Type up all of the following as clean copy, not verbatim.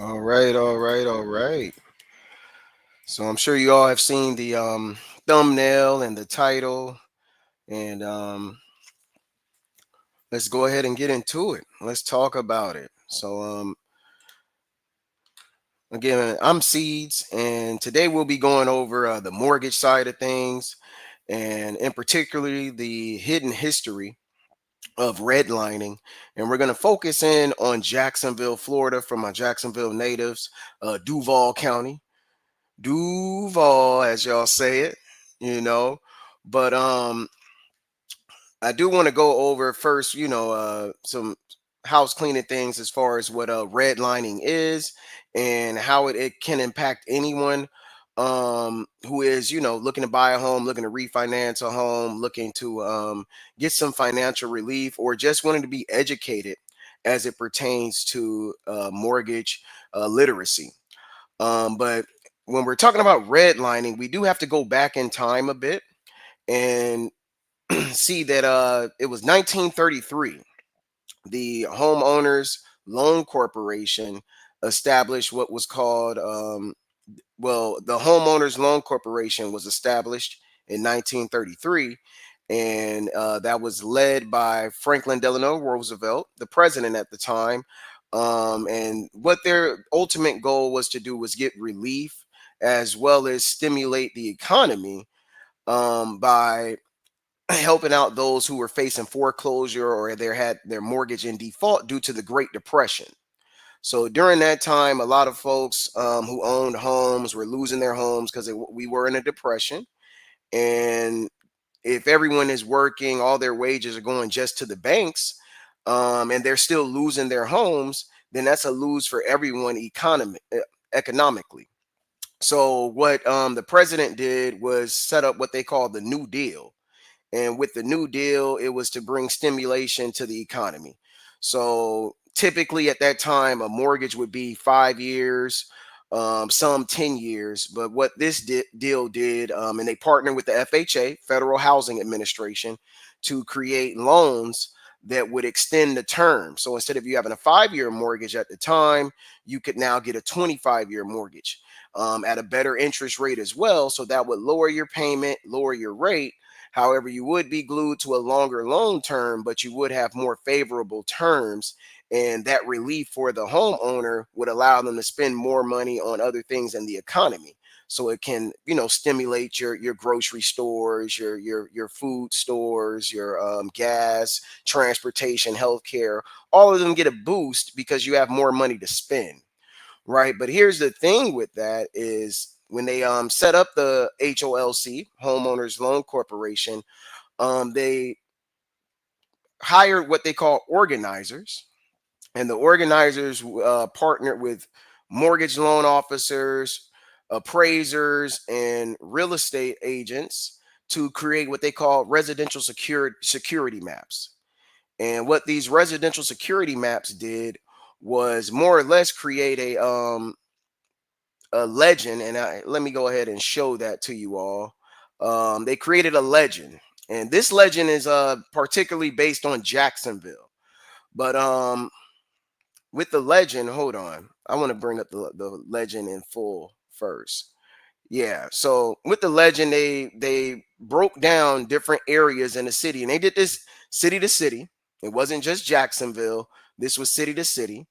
All right, all right, all right. So I'm sure you all have seen the thumbnail and the title, and let's go ahead and get into it. Let's talk about it. So again, I'm Seeds, and today we'll be going over the mortgage side of things, and in particularly the hidden history of redlining. And we're going to focus in on Jacksonville, Florida, from my Jacksonville natives, Duval County. Duval, as y'all say it, you know. But I do want to go over first, some house cleaning things as far as what redlining is and how it can impact anyone who is, looking to buy a home, looking to refinance a home, looking to get some financial relief, or just wanting to be educated as it pertains to mortgage literacy. But when we're talking about redlining, we do have to go back in time a bit and see that it was 1933. The Homeowners Loan Corporation established what was called the Homeowners Loan Corporation was established in 1933, and that was led by Franklin Delano Roosevelt, the president at the time. And what their ultimate goal was to do was get relief as well as stimulate the economy by helping out those who were facing foreclosure or they had their mortgage in default due to the Great Depression. So during that time, a lot of folks who owned homes were losing their homes because we were in a depression. And if everyone is working, all their wages are going just to the banks, and they're still losing their homes, then that's a lose for everyone economically. So what the president did was set up what they call the New Deal. And with the New Deal, it was to bring stimulation to the economy. So typically at that time, a mortgage would be 5 years, some 10 years. But what this deal did, and they partnered with the FHA, Federal Housing Administration, to create loans that would extend the term. So instead of you having a 5-year mortgage at the time, you could now get a 25-year mortgage at a better interest rate as well. So that would lower your payment, lower your rate. However, you would be glued to a longer loan term, but you would have more favorable terms. And that relief for the homeowner would allow them to spend more money on other things in the economy. So it can, stimulate your grocery stores, your food stores, your gas, transportation, healthcare. All of them get a boost because you have more money to spend, right? But here's the thing with that is when they set up the HOLC, Homeowners Loan Corporation, they hired what they call organizers, and the organizers partnered with mortgage loan officers, appraisers, and real estate agents to create what they call residential security maps. And what these residential security maps did was more or less create a legend, and let me go ahead and show that to you all. They created a legend, and this legend is particularly based on Jacksonville. But with the legend, hold on, I want to bring up the legend in full first. Yeah, so with the legend, they broke down different areas in the city, and they did this city to city. It wasn't just Jacksonville. This was city to city.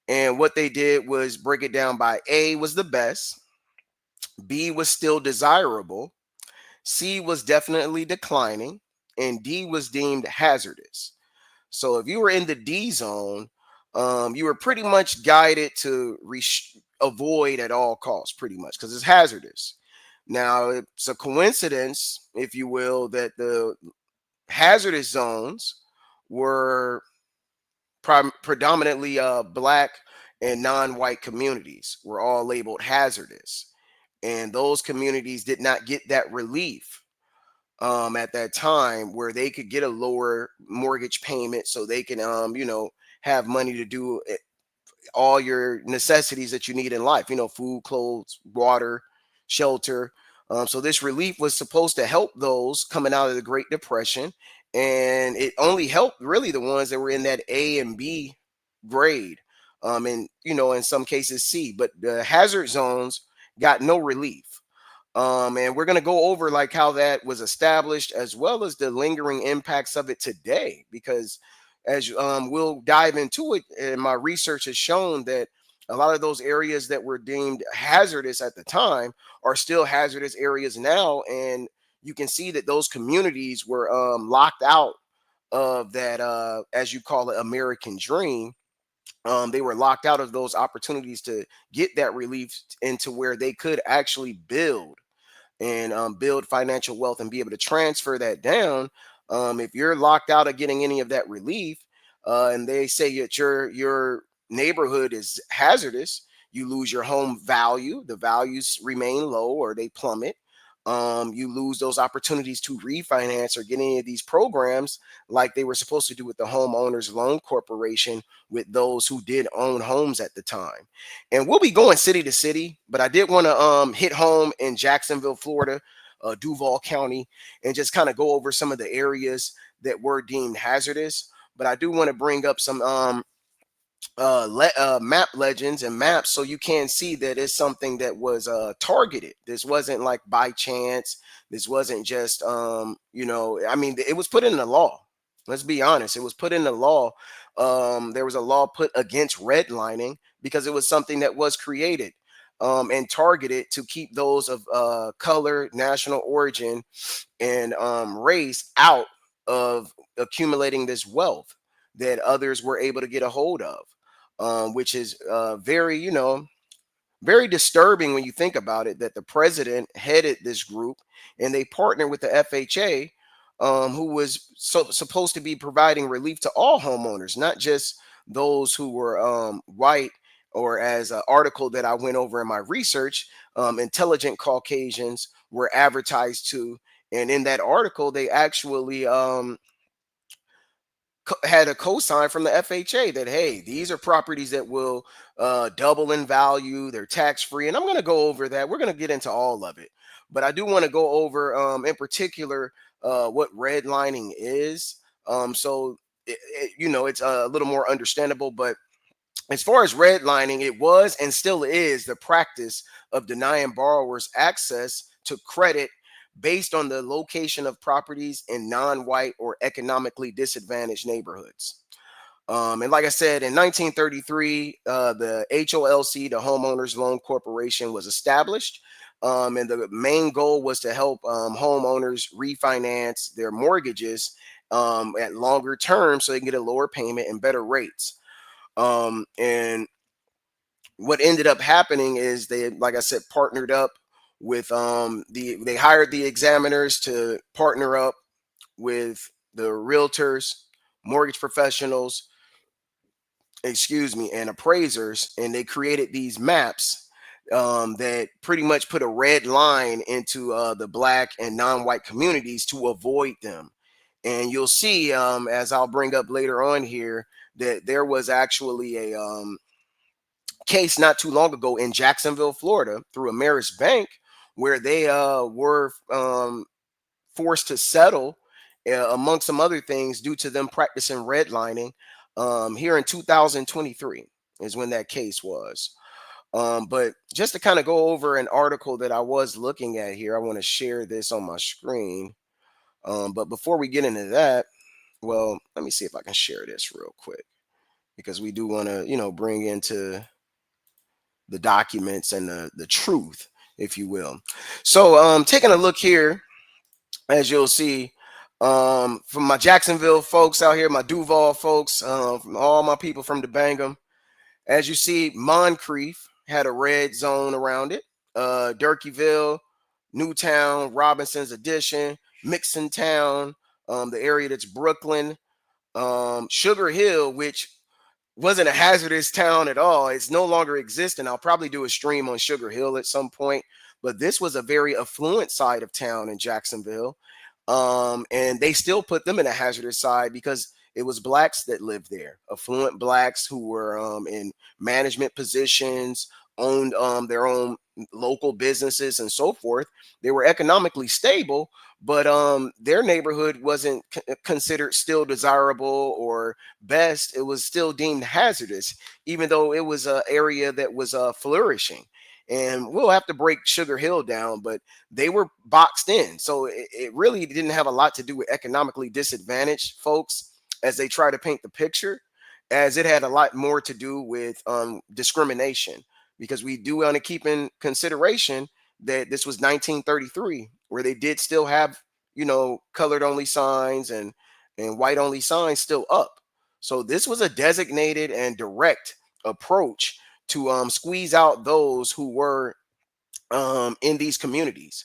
And what they did was break it down by A was the best, B was still desirable, C was definitely declining, and D was deemed hazardous. So if you were in the D zone, you were pretty much guided to avoid at all costs, pretty much, because it's hazardous. Now, it's a coincidence, if you will, that the hazardous zones were predominantly black and non-white communities were all labeled hazardous, and those communities did not get that relief at that time where they could get a lower mortgage payment so they can have money to do all your necessities that you need in life, food, clothes, water, shelter. So this relief was supposed to help those coming out of the Great Depression. And it only helped really the ones that were in that A and B grade. And, in some cases C, but the hazard zones got no relief. And we're going to go over like how that was established as well as the lingering impacts of it today, because as we'll dive into it, and my research has shown that a lot of those areas that were deemed hazardous at the time are still hazardous areas now. And you can see that those communities were locked out of that, as you call it, American dream. They were locked out of those opportunities to get that relief into where they could actually build and build financial wealth and be able to transfer that down. If you're locked out of getting any of that relief, and they say that your neighborhood is hazardous, you lose your home value. The values remain low or they plummet. You lose those opportunities to refinance or get any of these programs like they were supposed to do with the homeowners loan corporation with those who did own homes at the time. And we'll be going city to city, but I did want to hit home in Jacksonville, Florida, Duval County, and just kind of go over some of the areas that were deemed hazardous. But I do want to bring up some map legends and maps so you can see that it's something that was targeted. This wasn't like by chance. This wasn't just I mean, it was put in the law. Let's be honest, it was put in the law. There was a law put against redlining because it was something that was created and targeted to keep those of color, national origin, and race out of accumulating this wealth that others were able to get a hold of, which is very, very disturbing when you think about it, that the president headed this group and they partnered with the FHA, who was supposed to be providing relief to all homeowners, not just those who were white, or as an article that I went over in my research, intelligent Caucasians were advertised to. And in that article, they actually had a cosign from the FHA that, hey, these are properties that will double in value. They're tax free, and I'm going to go over that. We're going to get into all of it, but I do want to go over, in particular, what redlining is. So it's a little more understandable, but as far as redlining, it was and still is the practice of denying borrowers access to credit based on the location of properties in non-white or economically disadvantaged neighborhoods. And like I said, in 1933, the HOLC, the Homeowners Loan Corporation, was established. And the main goal was to help homeowners refinance their mortgages at longer terms so they can get a lower payment and better rates. And what ended up happening is they, like I said, partnered up with they hired the examiners to partner up with the realtors, mortgage professionals, and appraisers, and they created these maps that pretty much put a red line into the black and non-white communities to avoid them. And you'll see, as I'll bring up later on here, that there was actually a case not too long ago in Jacksonville, Florida, through Ameris Bank, where they were forced to settle, amongst some other things, due to them practicing redlining. Here in 2023 is when that case was. But just to kind of go over an article that I was looking at here, I want to share this on my screen. But before we get into that, well, let me see if I can share this real quick, because we do want to, bring into the documents and the truth, if you will. So taking a look here, as you'll see, from my Jacksonville folks out here, my Duval folks, from all my people from the Bangum, as you see, Moncrief had a red zone around it. Durkeeville, Newtown, Robinson's Addition, Mixon Town, the area that's Brooklyn, Sugar Hill, which wasn't a hazardous town at all. It's no longer existing. I'll probably do a stream on Sugar Hill at some point, but this was a very affluent side of town in Jacksonville. And they still put them in a hazardous side because it was blacks that lived there, affluent blacks who were in management positions, owned their own local businesses and so forth. They were economically stable, but their neighborhood wasn't considered still desirable or best. It was still deemed hazardous, even though it was an area that was flourishing. And we'll have to break Sugar Hill down, but they were boxed in. So it really didn't have a lot to do with economically disadvantaged folks as they try to paint the picture, as it had a lot more to do with discrimination. Because we do want to keep in consideration that this was 1933, where they did still have, colored only signs and white only signs still up. So this was a designated and direct approach to squeeze out those who were in these communities,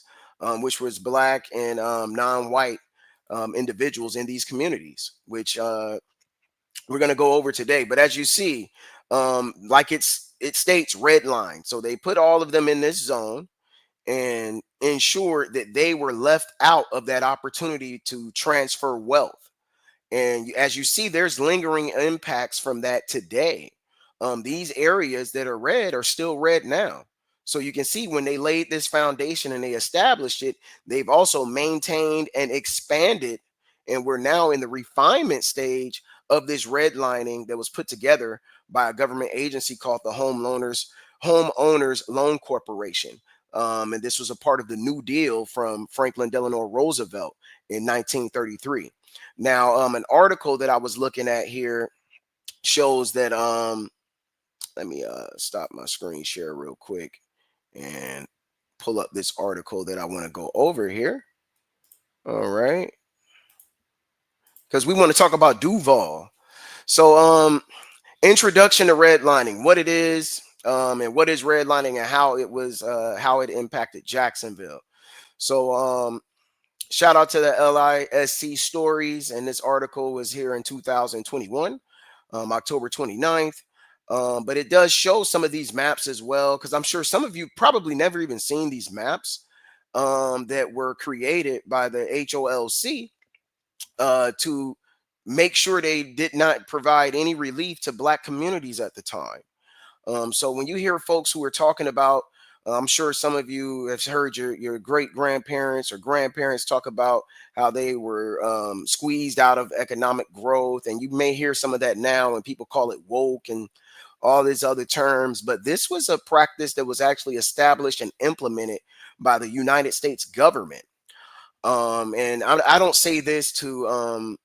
which was black and non-white individuals in these communities, which we're going to go over today. But as you see, like it states red line, so they put all of them in this zone and ensured that they were left out of that opportunity to transfer wealth. And as you see, there's lingering impacts from that today. These areas that are red are still red now. So you can see when they laid this foundation and they established it, they've also maintained and expanded. And we're now in the refinement stage of this redlining that was put together by a government agency called the Homeowners Loan Corporation. And this was a part of the New Deal from Franklin Delano Roosevelt in 1933. Now, an article that I was looking at here shows that let me stop my screen share real quick and pull up this article that I want to go over here. All right, because we want to talk about Duval. So, introduction to redlining, what it is, and what is redlining and how it impacted Jacksonville. So, shout out to the LISC stories, and this article was here in 2021, October 29th. But it does show some of these maps as well, because I'm sure some of you probably never even seen these maps that were created by the HOLC to make sure they did not provide any relief to black communities at the time. So when you hear folks who are talking about, I'm sure some of you have heard your great grandparents or grandparents talk about how they were squeezed out of economic growth. And you may hear some of that now, and people call it woke and all these other terms. But this was a practice that was actually established and implemented by the United States government. And I don't say this to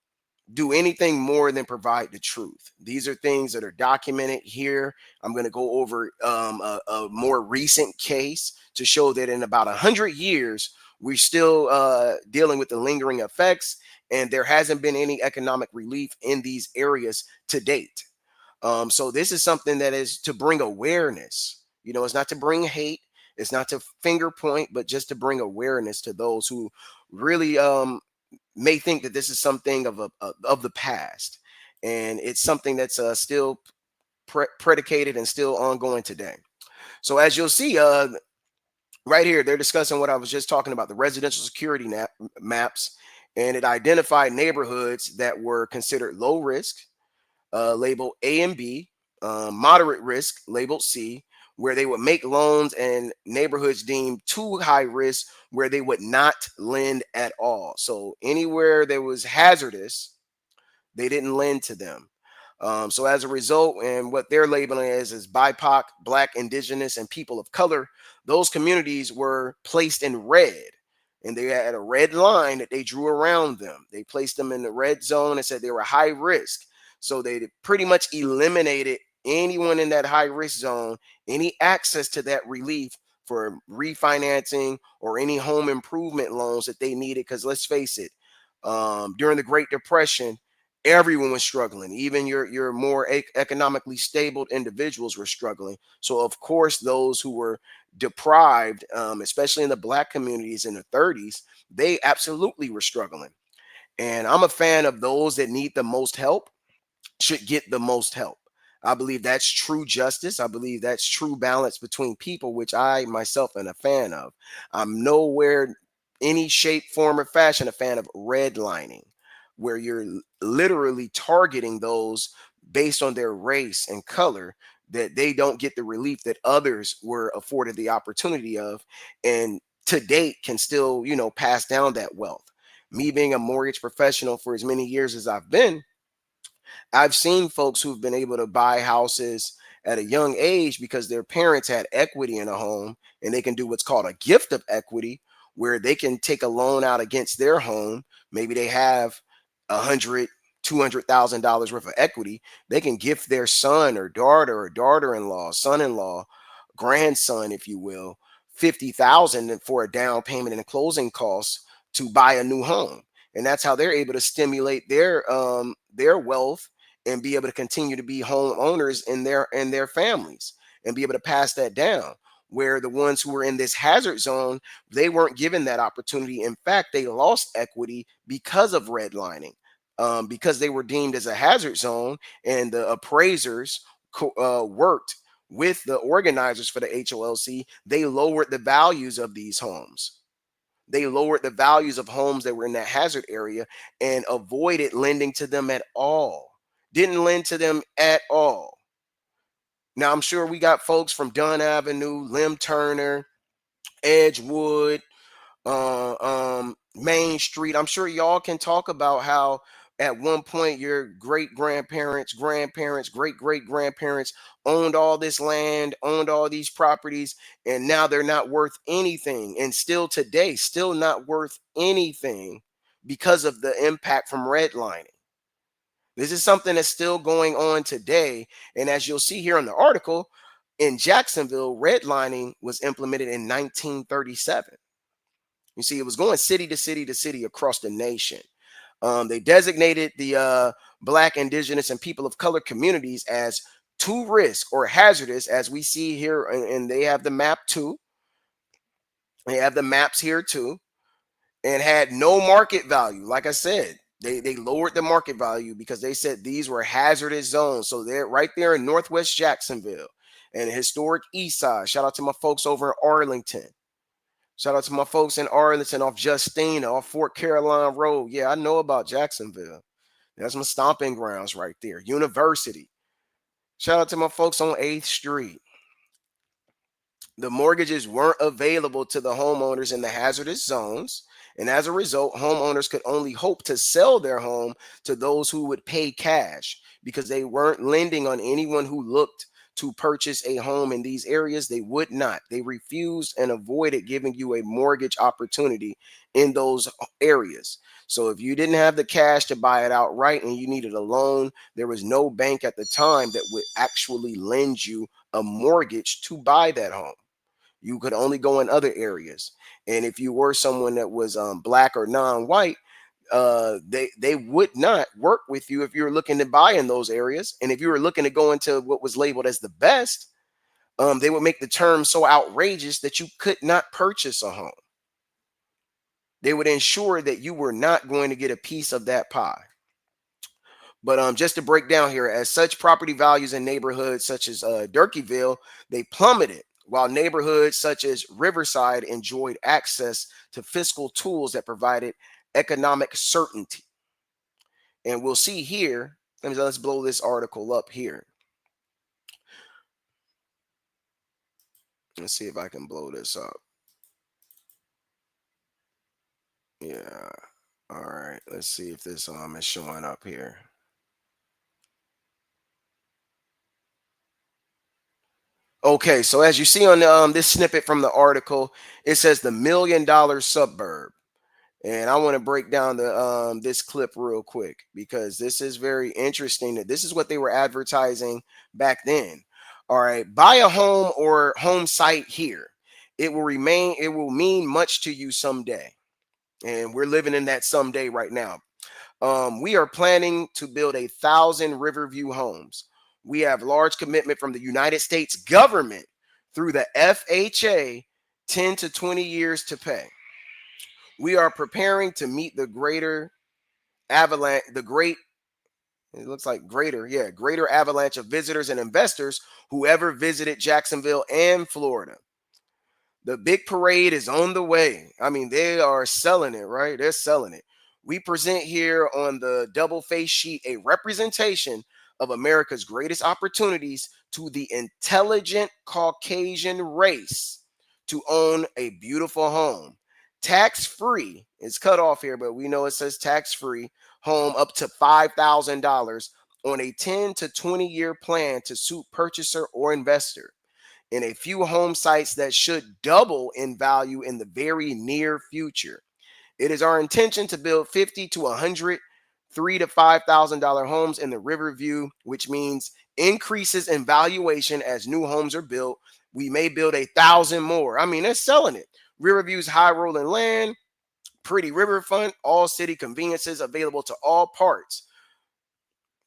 do anything more than provide the truth. These are things that are documented here. I'm going to go over a more recent case to show that in about 100 years, we're still dealing with the lingering effects, and there hasn't been any economic relief in these areas to date. So this is something that is to bring awareness. It's not to bring hate. It's not to finger point, but just to bring awareness to those who really may think that this is something of the past, and it's something that's still predicated and still ongoing today. So as you'll see, right here, they're discussing what I was just talking about, the residential security maps, and it identified neighborhoods that were considered low risk, labeled A and B, moderate risk, labeled C, where they would make loans, and neighborhoods deemed too high risk, where they would not lend at all. So anywhere there was hazardous, they didn't lend to them. So as a result, and what they're labeling as BIPOC, Black, Indigenous, and people of color, those communities were placed in red. And they had a red line that they drew around them. They placed them in the red zone and said they were high risk. So they pretty much eliminated anyone in that high risk zone, any access to that relief for refinancing or any home improvement loans that they needed. Because let's face it, during the Great Depression, Everyone was struggling. Even your more economically stable individuals were struggling. So of course, those who were deprived, especially in the black communities in the 30s, they absolutely were struggling. And I'm a fan of those that need the most help should get the most help. I believe that's true justice. I believe that's true balance between people, which I myself am a fan of. I'm nowhere, any shape, form, or fashion, a fan of redlining, where you're literally targeting those based on their race and color, that they don't get the relief that others were afforded the opportunity of, and to date can still, pass down that wealth. Me being a mortgage professional for as many years as I've been, I've seen folks who've been able to buy houses at a young age because their parents had equity in a home, and they can do what's called a gift of equity, where they can take a loan out against their home. Maybe they have 100, $200,000 worth of equity. They can gift their son or daughter-in-law, son-in-law, grandson, if you will, 50,000 for a down payment and closing costs to buy a new home. And that's how they're able to stimulate their wealth and be able to continue to be homeowners in their families and be able to pass that down. Where the ones who were in this hazard zone, they weren't given that opportunity. In fact, they lost equity because of redlining, because they were deemed as a hazard zone, and the appraisers worked with the organizers for the HOLC. They lowered the values of these homes. They lowered the values of homes that were in that hazard area and avoided lending to them at all. Didn't lend to them at all. Now, I'm sure we got folks from Dunn Avenue, Lim Turner, Edgewood, Main Street. I'm sure y'all can talk about how at one point your great grandparents, grandparents, great great grandparents owned all this land, owned all these properties, and now they're not worth anything. And still today, still not worth anything because of the impact from redlining. This is something that's still going on today. And as you'll see here in the article, in Jacksonville, redlining was implemented in 1937. You see, it was going city to city to city across the nation. They designated the Black, Indigenous, and people of color communities as too risk or hazardous, as we see here, and they have the map too. They have the maps here too, and had no market value. Like I said, they lowered the market value because they said these were hazardous zones. So they're right there in Northwest Jacksonville and historic East Side. Shout out to my folks over in Arlington. Shout out to my folks in Arlington off Justina, off Fort Caroline Road. Yeah, I know about Jacksonville. That's my stomping grounds right there. University. Shout out to my folks on 8th Street. The mortgages weren't available to the homeowners in the hazardous zones. And as a result, homeowners could only hope to sell their home to those who would pay cash because they weren't lending on anyone who looked to purchase a home in these areas. They would not. They refused and avoided giving you a mortgage opportunity in those areas. So if you didn't have the cash to buy it outright and you needed a loan, there was no bank at the time that would actually lend you a mortgage to buy that home. You could only go in other areas. And if you were someone that was black or non-white, they would not work with you if you were looking to buy in those areas. And if you were looking to go into what was labeled as the best, they would make the terms so outrageous that you could not purchase a home. They would ensure that you were not going to get a piece of that pie. But just to break down here, as such, property values in neighborhoods such as Durkeeville, they plummeted, while neighborhoods such as Riverside enjoyed access to fiscal tools that provided economic certainty. And we'll see here, let's blow this article up here. Let's see if I can blow this up. Yeah. All right. Let's see if this is showing up here. Okay, so as you see on this snippet from the article, it says the $1 million suburb. And I want to break down the this clip real quick because this is very interesting. That this is what they were advertising back then. All right, buy a home or home site here. It will mean much to you someday. And we're living in that someday right now. We are planning to build 1,000 Riverview homes. We have large commitment from the United States government through the FHA, 10 to 20 years to pay. We are preparing to meet the greater avalanche, the great, it looks like greater avalanche of visitors and investors who ever visited Jacksonville and Florida. The big parade is on the way. I mean, they are selling it, right? They're selling it. We present here on the double face sheet a representation of America's greatest opportunities to the intelligent Caucasian race to own a beautiful home. Tax free. It's cut off here, but we know it says tax free home up to $5,000 on a 10 to 20-year plan to suit purchaser or investor in a few home sites that should double in value in the very near future. It is our intention to build 50 to 100 $3,000 to $5,000 homes in the Riverview, which means increases in valuation as new homes are built. We may build 1,000 more. I mean, they're selling it. Riverview's high rolling land, pretty riverfront, all city conveniences available to all parts.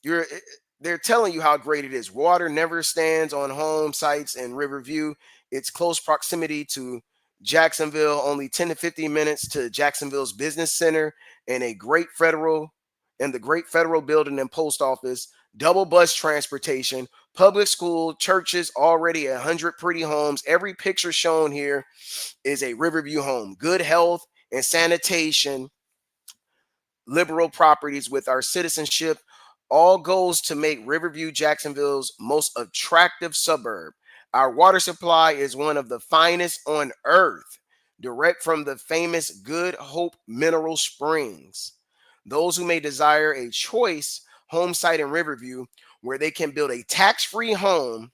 They're telling you how great it is. Water never stands on home sites in Riverview. It's close proximity to Jacksonville, only 10 to 15 minutes to Jacksonville's business center and the great federal building and post office, double bus transportation, public school, churches, already 100 pretty homes. Every picture shown here is a Riverview home. Good health and sanitation, liberal properties with our citizenship, all goes to make Riverview Jacksonville's most attractive suburb. Our water supply is one of the finest on earth, direct from the famous Good Hope Mineral Springs. Those who may desire a choice home site in Riverview where they can build a tax-free home,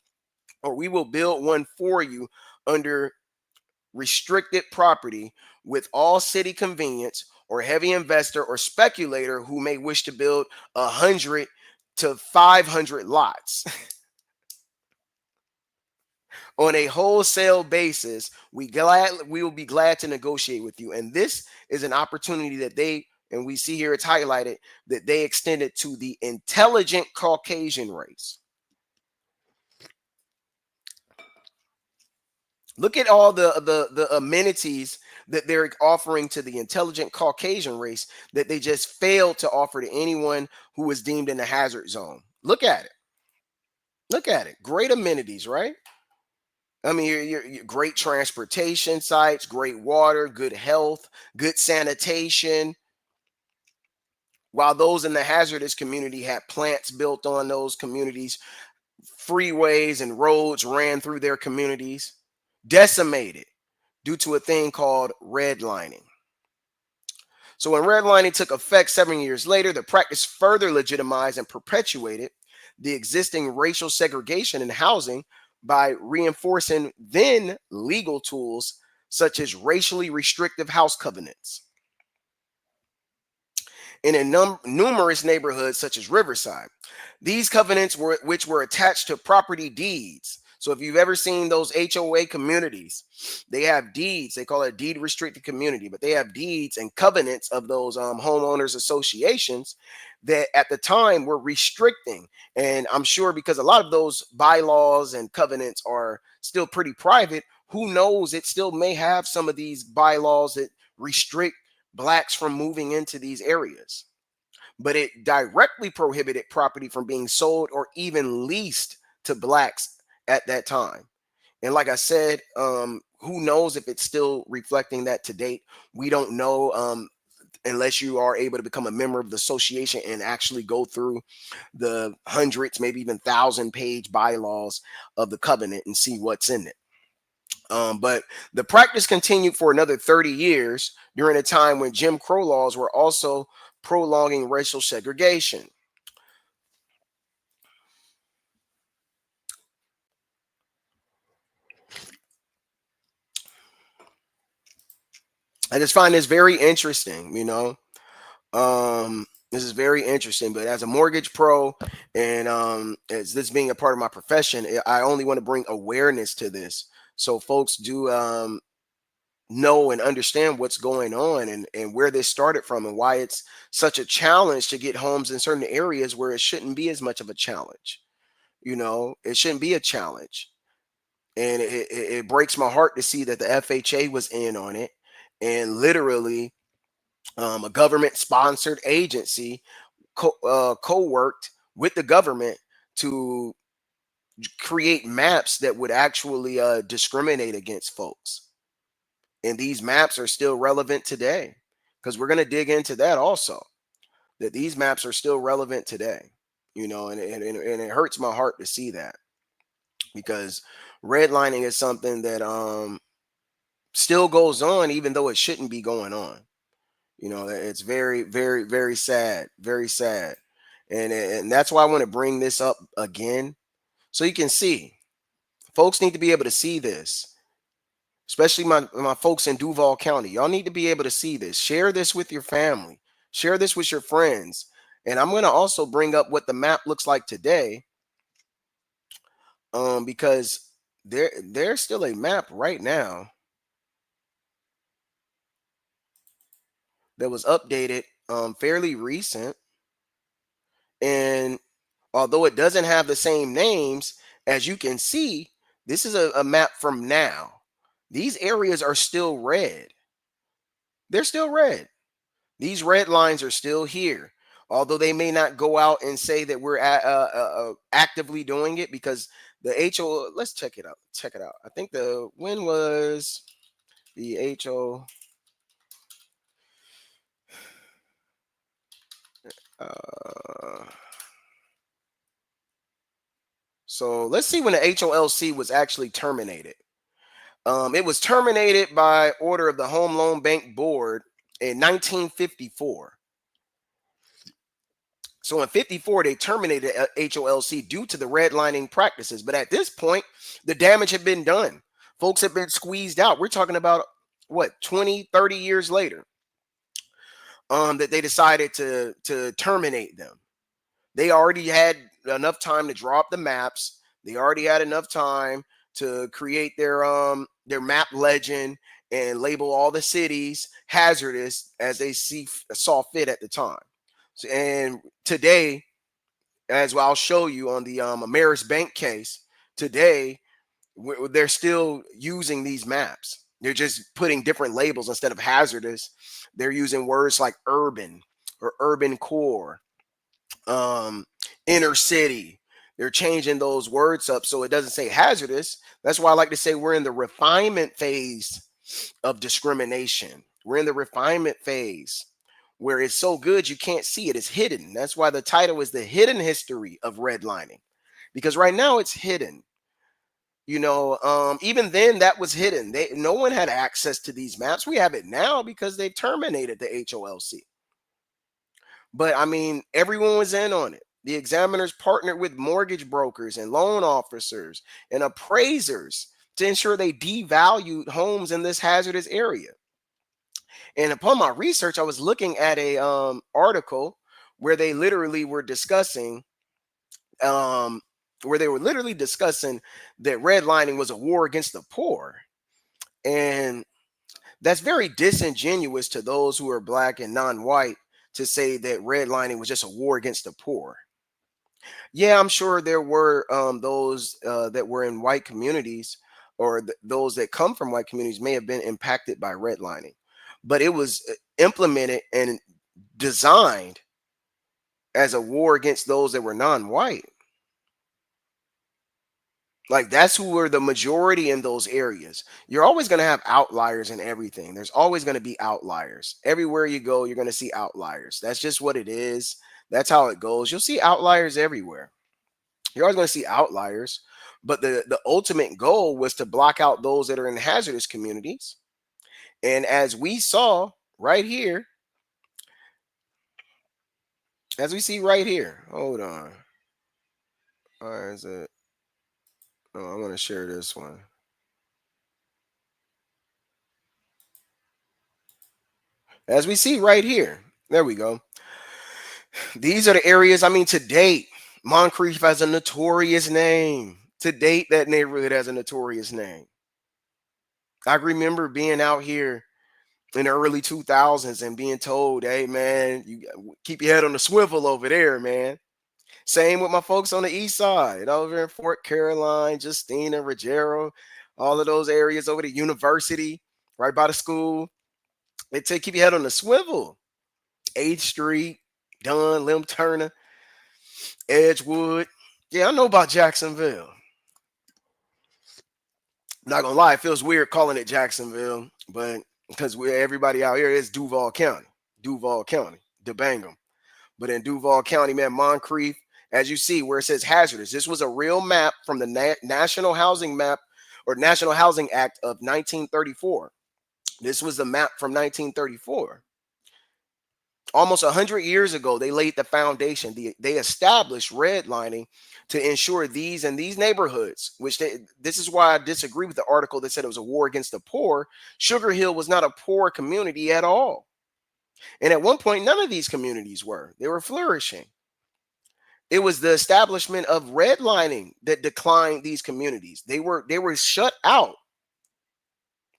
or we will build one for you under restricted property with all city convenience, or heavy investor or speculator who may wish to build 100 to 500 lots on a wholesale basis, we will be glad to negotiate with you. And this is an opportunity that and we see here it's highlighted that they extended to the intelligent Caucasian race. Look at all the amenities that they're offering to the intelligent Caucasian race that they just failed to offer to anyone who was deemed in the hazard zone. Look at it. Look at it. Great amenities, right? I mean, you're great transportation sites, great water, good health, good sanitation. While those in the hazardous community had plants built on those communities, freeways and roads ran through their communities, decimated due to a thing called redlining. So when redlining took effect 7 years later, the practice further legitimized and perpetuated the existing racial segregation in housing by reinforcing then legal tools such as racially restrictive house covenants. And in numerous neighborhoods such as Riverside, these covenants which were attached to property deeds. So if you've ever seen those HOA communities, they have deeds. They call it a deed restricted community, but they have deeds and covenants of those homeowners associations that at the time were restricting. And I'm sure because a lot of those bylaws and covenants are still pretty private, who knows, it still may have some of these bylaws that restrict blacks from moving into these areas. But it directly prohibited property from being sold or even leased to blacks at that time. And like I said, who knows if it's still reflecting that to date? We don't know unless you are able to become a member of the association and actually go through the hundreds, maybe even 1,000-page bylaws of the covenant and see what's in it. But the practice continued for another 30 years during a time when Jim Crow laws were also prolonging racial segregation. I just find this very interesting, this is very interesting. But as a mortgage pro and as this being a part of my profession, I only want to bring awareness to this. So folks do know and understand what's going on, and where this started from, and why it's such a challenge to get homes in certain areas where it shouldn't be as much of a challenge. It shouldn't be a challenge. And it breaks my heart to see that the FHA was in on it, and literally a government sponsored agency co-worked with the government to create maps that would actually discriminate against folks. And these maps are still relevant today, because we're going to dig into that also, that these maps are still relevant today. And it hurts my heart to see that, because redlining is something that still goes on, even though it shouldn't be going on. It's very, very, very sad, very sad. And that's why I want to bring this up again, so you can see. Folks need to be able to see this, especially my folks in Duval County. Y'all need to be able to see this. Share this with your family. Share this with your friends. And I'm going to also bring up what the map looks like today, because there's still a map right now that was updated fairly recent. And although it doesn't have the same names, as you can see, this is a map from now. These areas are still red. They're still red. These red lines are still here. Although they may not go out and say that we're actively doing it, because the HO, let's check it out. Check it out. I think when was the HO? Uh, so let's see when the HOLC was actually terminated. It was terminated by order of the Home Loan Bank Board in 1954. So in 54, they terminated HOLC due to the redlining practices. But at this point, the damage had been done. Folks have been squeezed out. We're talking about what, 20, 30 years later, that they decided to terminate them. They already had enough time to draw up the maps. They already had enough time to create their map legend and label all the cities hazardous as they saw fit at the time. So, and today, as I'll show you on the Ameris Bank case, today they're still using these maps. They're just putting different labels instead of hazardous. They're using words like urban or urban core, um, inner city. They're changing those words up so it doesn't say hazardous. That's why I like to say we're in the refinement phase of discrimination. We're in the refinement phase where it's so good you can't see it. It's hidden. That's why the title is The Hidden History of Redlining, because right now it's hidden. Even then that was hidden. No one had access to these maps. We have it now because they terminated the HOLC. But I mean, everyone was in on it. The examiners partnered with mortgage brokers and loan officers and appraisers to ensure they devalued homes in this hazardous area. And upon my research, I was looking at a article where they literally were discussing um, that redlining was a war against the poor. And that's very disingenuous to those who are black and non-white, to say that redlining was just a war against the poor. Yeah, I'm sure there were those that were in white communities, or those that come from white communities may have been impacted by redlining, but it was implemented and designed as a war against those that were non-white. Like, that's who were the majority in those areas. You're always going to have outliers in everything. There's always going to be outliers. Everywhere you go, you're going to see outliers. That's just what it is. That's how it goes. You'll see outliers everywhere. You're always going to see outliers. But the ultimate goal was to block out those that are in hazardous communities. And as we saw right here, as we see right here, hold on. Why is it? Oh, I want to share this one. As we see right here, there we go. These are the areas. I mean, to date, Moncrief has a notorious name. To date, that neighborhood has a notorious name. I remember being out here in the early 2000s and being told, hey man, you keep your head on the swivel over there, man. Same with my folks on the east side, over in Fort Caroline, Justina, Rogero, all of those areas over the university, right by the school. They tell you keep your head on the swivel. 8th Street, Dunn, Lim Turner, Edgewood. Yeah, I know about Jacksonville. Not gonna lie, it feels weird calling it Jacksonville, but because everybody out here is Duval County, Duval County, DeBangham. But in Duval County, man, Moncrief, as you see where it says hazardous, this was a real map from the National Housing Map or National Housing Act of 1934. This was the map from 1934. Almost 100 years ago, they laid the foundation. They established redlining to ensure these and these neighborhoods, this is why I disagree with the article that said it was a war against the poor. Sugar Hill was not a poor community at all. And at one point, none of these communities were. They were flourishing. It was the establishment of redlining that declined these communities. They were shut out,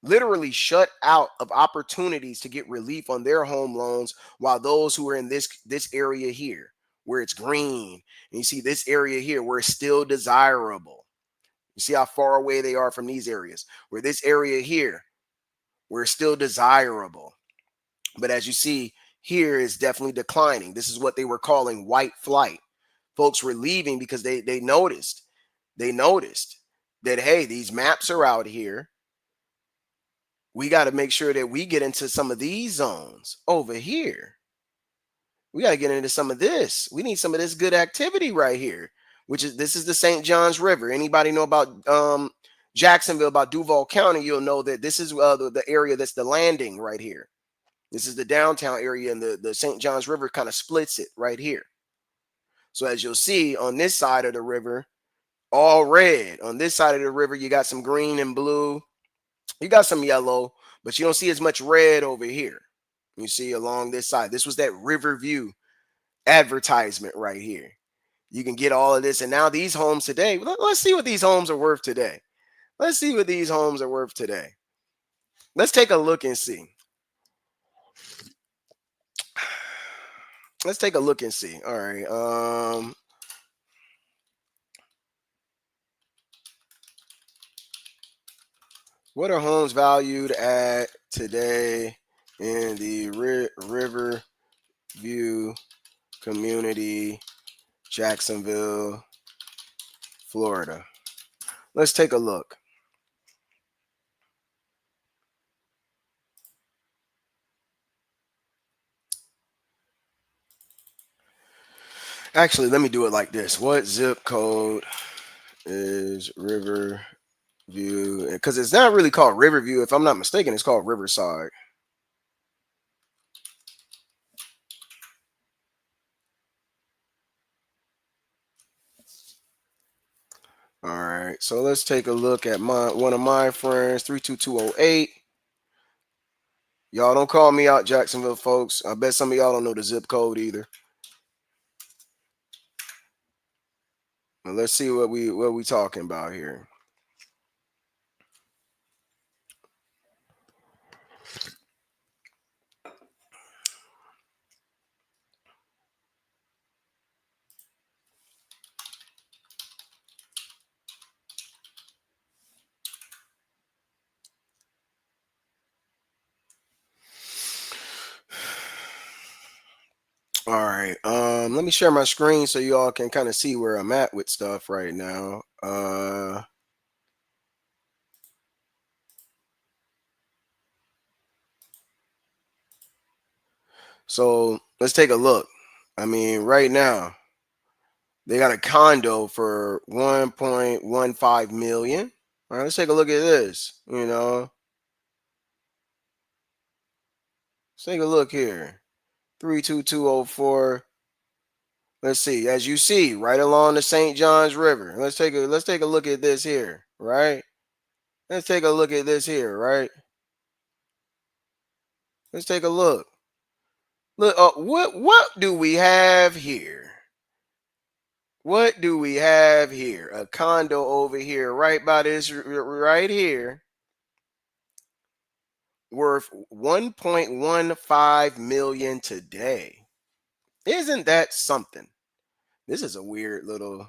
literally shut out of opportunities to get relief on their home loans, while those who are in this area here where it's green, and you see this area here where it's still desirable. You see how far away they are from these areas, where this area here where it's still desirable. But as you see here is definitely declining. This is what they were calling white flight. Folks were leaving because they noticed that, hey, these maps are out here. We got to make sure that we get into some of these zones over here. We got to get into some of this. We need some of this good activity right here, this is the St. Johns River. Anybody know about Jacksonville, about Duval County, you'll know that this is the area that's the landing right here. This is the downtown area, and the St. Johns River kind of splits it right here. So as you'll see on this side of the river, all red. On this side of the river, you got some green and blue. You got some yellow, but you don't see as much red over here. You see along this side. This was that Riverview advertisement right here. You can get all of this. And now these homes today, let's see what these homes are worth today. Let's see what these homes are worth today. Let's take a look and see. Let's take a look and see. All right. What are homes valued at today in the Riverview community, Jacksonville, Florida? Let's take a look. Actually, let me do it like this. What zip code is Riverview? Because it's not really called Riverview. If I'm not mistaken, it's called Riverside. All right, so let's take a look at one of my friends, 32208. Y'all don't call me out, Jacksonville folks. I bet some of y'all don't know the zip code either. But let's see what we talking about here. All right. Let me share my screen so you all can kind of see where I'm at with stuff right now. So let's take a look. I mean, right now, they got a condo for 1.15 million. All right, let's take a look at this. Let's take a look here. 32204. Let's see. As you see, right along the St. Johns River. Let's take a look at this here, right? Let's take a look at this here, right? Let's take a look. Look, what do we have here? What do we have here? A condo over here, right by this, right here. worth 1.15 million today. Isn't that something? This is a weird little,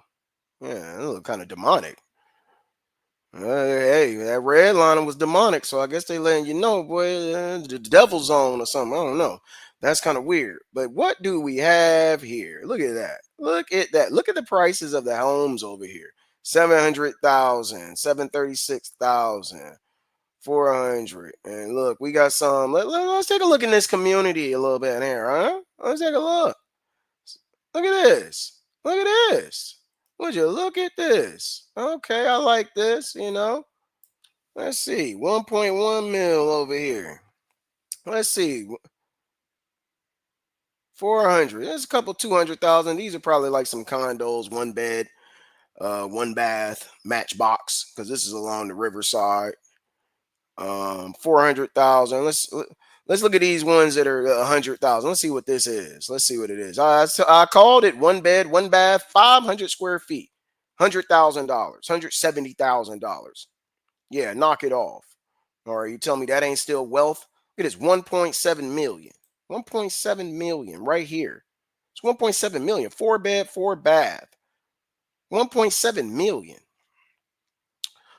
yeah, a little kind of demonic. Hey, that redlining was demonic, so I guess they letting you know, boy, the devil's zone or something. I don't know. That's kind of weird. But what do we have here? Look at that. Look at that. Look at the prices of the homes over here. 700,000, 736,000, 400. And look, we got some. Let's take a look in this community a little bit here, huh? Let's take a look. Look at this. Look at this. Would you look at this? Okay, I like this, you know. Let's see. 1.1 mil over here. Let's see. 400. There's a couple 200,000. These are probably like some condos, one bed, one bath, matchbox, because this is along the riverside. 400,000. Let's look at these ones that are 100,000. Let's see what this is. Let's see what it is. I called it one bed, one bath, 500 square feet, $100,000, $170,000. Yeah, knock it off. All right, you tell me that ain't still wealth? It is 1.7 million. 1.7 million right here. It's 1.7 million. Four bed, four bath. 1.7 million.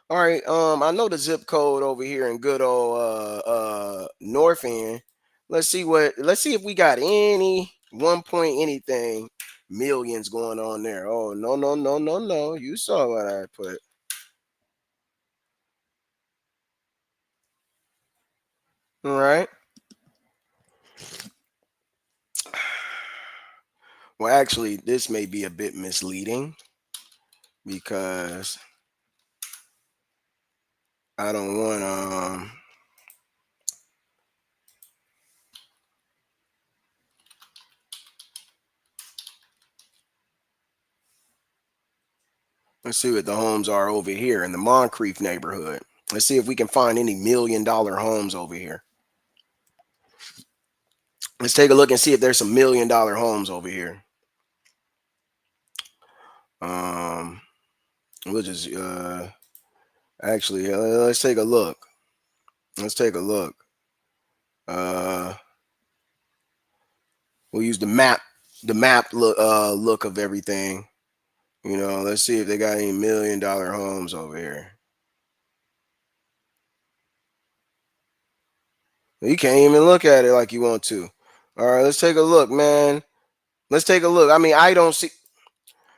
All right. I know the zip code over here in good old North End. Let's see if we got any 1 point anything millions going on there. Oh, no, no, no, no, no. You saw what I put. All right. Well, actually, this may be a bit misleading because I don't want let's see what the homes are over here in the Moncrief neighborhood. Let's see if we can find any $1 million homes over here. Let's take a look and see if there's some $1 million homes over here. Um, we'll just actually let's take a look. Let's take a look. Uh, we'll use the map look of everything. You know, let's see if they got any $1 million homes over here. You can't even look at it like you want to. All right, let's take a look, man. Let's take a look. I mean, I don't see,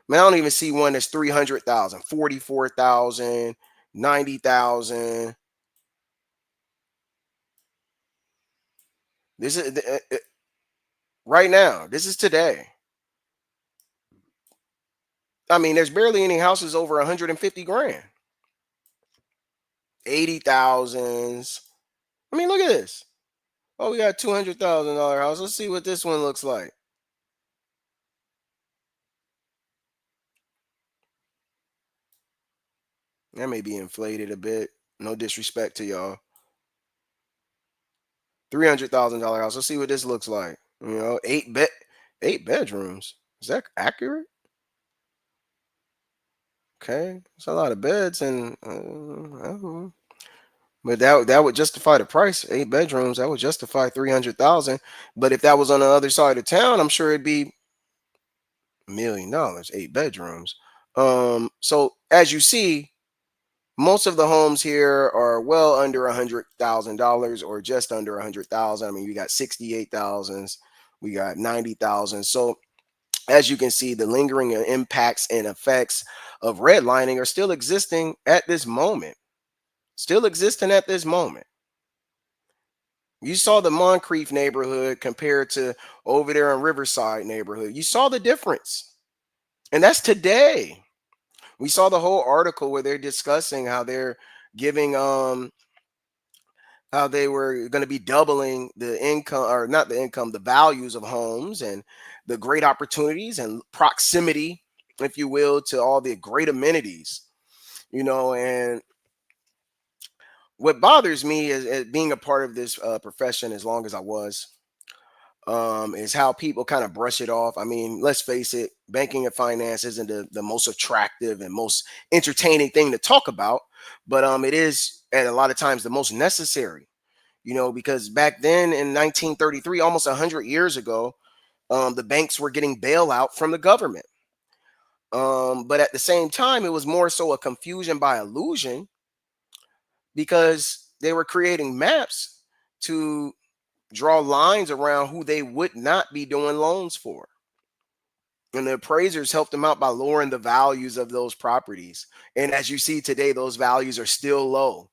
man, I don't even see one that's 300,000, 44,000, 90,000. This is right now. This is today. I mean, there's barely any houses over 150 grand. 80,000s. I mean, look at this. Oh, we got $200,000 house. Let's see what this one looks like. That may be inflated a bit. No disrespect to y'all. $300,000 house. Let's see what this looks like. You know, 8 bedrooms. Is that accurate? Okay, it's a lot of beds, and I don't know. But that would justify the price. 8 bedrooms. That would justify 300,000. But if that was on the other side of town, I'm sure it'd be $1 million. 8 bedrooms. So as you see, most of the homes here are well under $100,000 or just under 100,000. I mean, we got 68,000s, we got 90,000. So as you can see, the lingering impacts and effects of redlining are still existing at this moment. Still existing at this moment. You saw the Moncrief neighborhood compared to over there in Riverside neighborhood. You saw the difference. And that's today. We saw the whole article where they're discussing how they're giving how they were going to be doubling the income, or not the income, the values of homes, and the great opportunities and proximity, if you will, to all the great amenities, you know. And what bothers me is being a part of this profession as long as I was, is how people kind of brush it off. I mean, let's face it, banking and finance isn't the most attractive and most entertaining thing to talk about, but it is at a lot of times the most necessary. because back then in 1933, almost 100 years ago, the banks were getting bailout from the government. But at the same time, it was more so a confusion by illusion because they were creating maps to draw lines around who they would not be doing loans for. And the appraisers helped them out by lowering the values of those properties. And as you see today, those values are still low.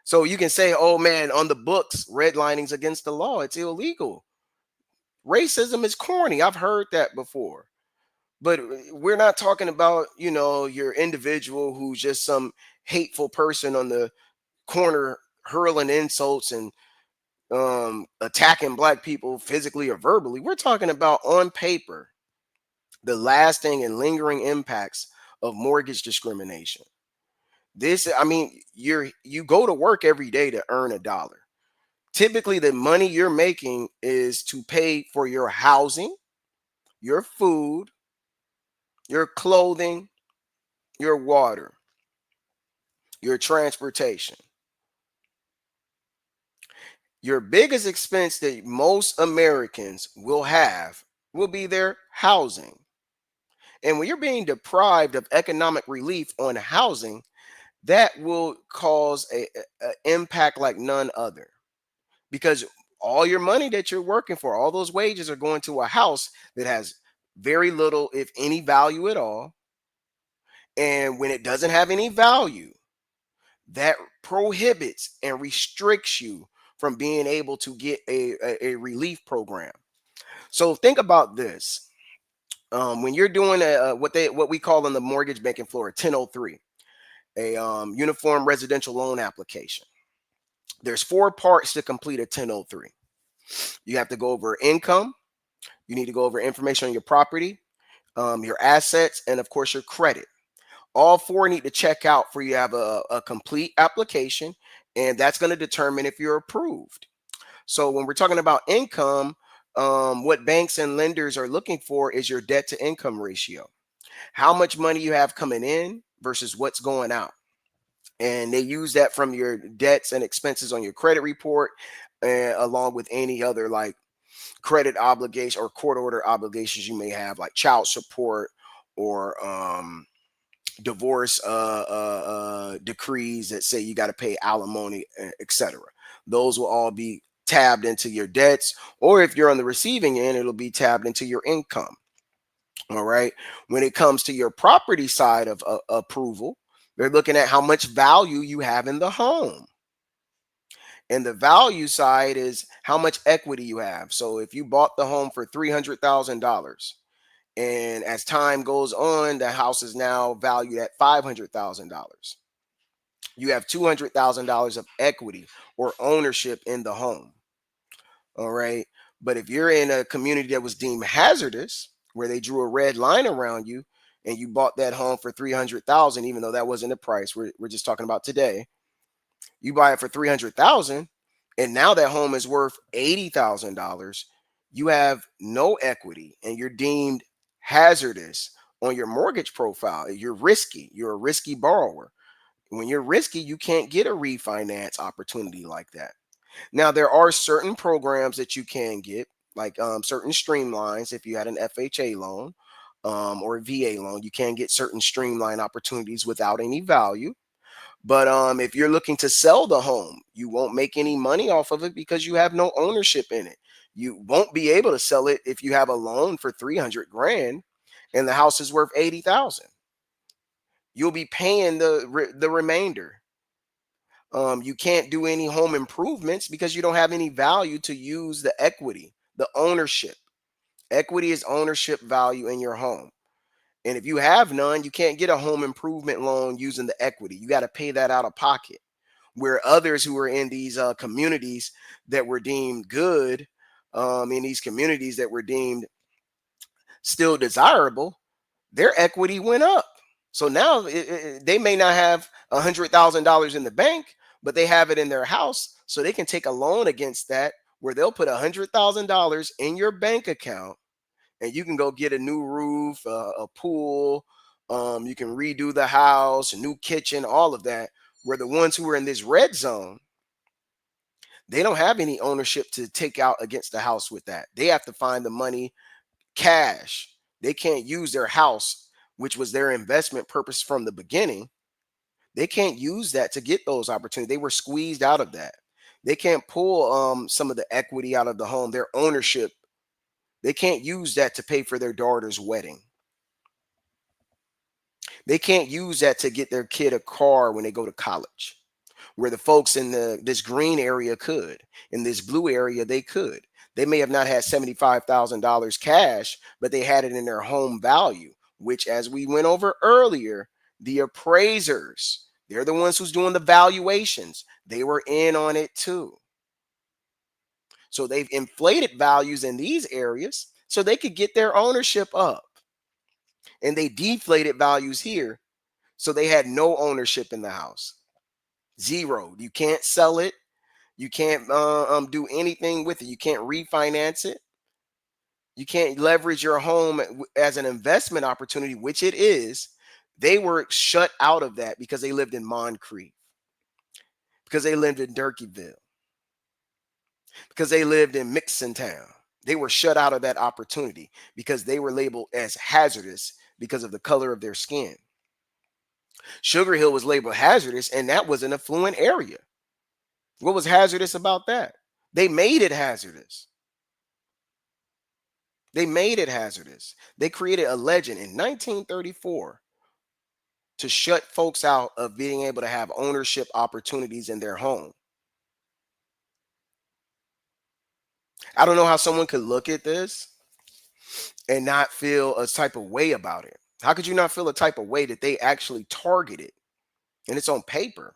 So you can say, oh man, on the books, redlining's against the law. It's illegal. Racism is corny. I've heard that before. But we're not talking about, your individual who's just some hateful person on the corner hurling insults and attacking black people physically or verbally. We're talking about on paper the lasting and lingering impacts of mortgage discrimination. You go to work every day to earn a dollar. Typically, the money you're making is to pay for your housing, your food, your clothing, your water, your transportation. Your biggest expense that most Americans will have will be their housing. And when you're being deprived of economic relief on housing, that will cause a impact like none other, because all your money that you're working for, all those wages are going to a house that has very little, if any, value at all. And when it doesn't have any value, that prohibits and restricts you from being able to get a relief program. So think about this. When you're doing what we call on the mortgage banking floor a 1003, a uniform residential loan application, there's four parts to complete a 1003. You have to go over income. You need to go over information on your property, your assets, and of course your credit. All four need to check out for you to have a complete application, and that's going to determine if you're approved. So when we're talking about income, what banks and lenders are looking for is your debt to income ratio. How much money you have coming in versus what's going out. And they use that from your debts and expenses on your credit report, along with any other like credit obligation or court order obligations you may have, like child support or divorce decrees that say you got to pay alimony, etc. Those will all be tabbed into your debts, or if you're on the receiving end, it'll be tabbed into your income. All right. When it comes to your property side of approval, they're looking at how much value you have in the home. And the value side is how much equity you have. So if you bought the home for $300,000, and as time goes on, the house is now valued at $500,000. You have $200,000 of equity or ownership in the home. All right. But if you're in a community that was deemed hazardous, where they drew a red line around you, and you bought that home for 300,000, even though that wasn't the price we're just talking about today, you buy it for 300,000, and now that home is worth $80,000. You have no equity, and you're deemed hazardous on your mortgage profile. You're risky. You're a risky borrower. When you're risky, you can't get a refinance opportunity like that. Now, there are certain programs that you can get, like certain streamlines. If you had an FHA loan or a VA loan, you can get certain streamline opportunities without any value. But if you're looking to sell the home, you won't make any money off of it because you have no ownership in it. You won't be able to sell it if you have a loan for 300 grand and the house is worth 80,000. You'll be paying the remainder. You can't do any home improvements because you don't have any value to use the equity, the ownership. Equity is ownership value in your home. And if you have none, you can't get a home improvement loan using the equity. You got to pay that out of pocket. Where others who are in these communities that were deemed good, in these communities that were deemed still desirable, their equity went up. So now they may not have $100,000 in the bank, but they have it in their house, so they can take a loan against that, where they'll put $100,000 in your bank account, and you can go get a new roof, a pool. You can redo the house, a new kitchen, all of that. Where the ones who are in this red zone, They don't have any ownership to take out against the house with that. They have to find the money cash. They can't use their house, which was their investment purpose from the beginning. They can't use that to get those opportunities. They were squeezed out of that. They can't pull some of the equity out of the home, their ownership. They can't use that to pay for their daughter's wedding. They can't use that to get their kid a car when they go to college, where the folks in this green area could. In this blue area, they could. They may have not had $75,000 cash, but they had it in their home value, which, as we went over earlier, the appraisers, they're the ones who's doing the valuations. They were in on it too. So they've inflated values in these areas so they could get their ownership up. And they deflated values here so they had no ownership in the house. Zero. You can't sell it. You can't do anything with it. You can't refinance it. You can't leverage your home as an investment opportunity, which it is. They were shut out of that because they lived in Moncrief, because they lived in Durkeeville, because they lived in Mixontown. They were shut out of that opportunity because they were labeled as hazardous because of the color of their skin. Sugar Hill was labeled hazardous, and that was an affluent area. What was hazardous about that? They made it hazardous. They made it hazardous. They created a legend in 1934 to shut folks out of being able to have ownership opportunities in their home. I don't know how someone could look at this and not feel a type of way about it. How could you not feel a type of way that they actually targeted, and it's on paper,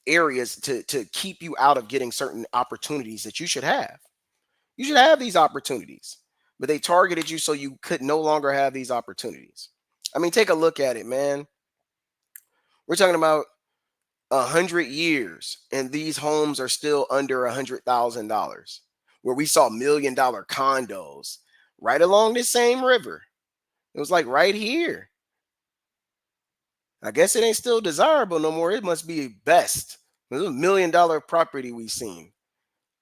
areas to keep you out of getting certain opportunities that you should have? You should have these opportunities, but they targeted you so you could no longer have these opportunities. I mean, take a look at it, man. We're talking about 100 years, and these homes are still under $100,000. Where we saw $1 million condos right along this same river. It was like right here. I guess it ain't still desirable no more. It must be best. It was $1 million property we seen.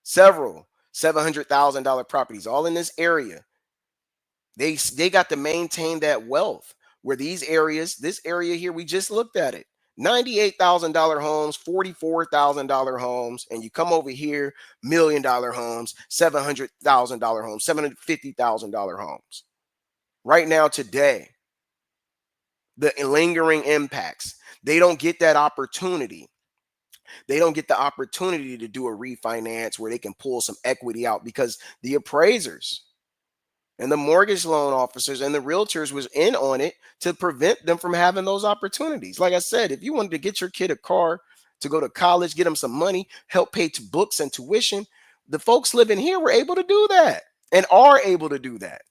Several $700,000 properties, all in this area. They got to maintain that wealth. Where these areas, this area here, we just looked at it. $98,000 homes, $44,000 homes, and you come over here, $1 million homes, $700,000 homes, $750,000 homes. Right now, today, the lingering impacts. They don't get that opportunity. They don't get the opportunity to do a refinance where they can pull some equity out because the appraisers and the mortgage loan officers and the realtors was in on it to prevent them from having those opportunities. Like I said, if you wanted to get your kid a car to go to college, get them some money, help pay to books and tuition, the folks living here were able to do that and are able to do that.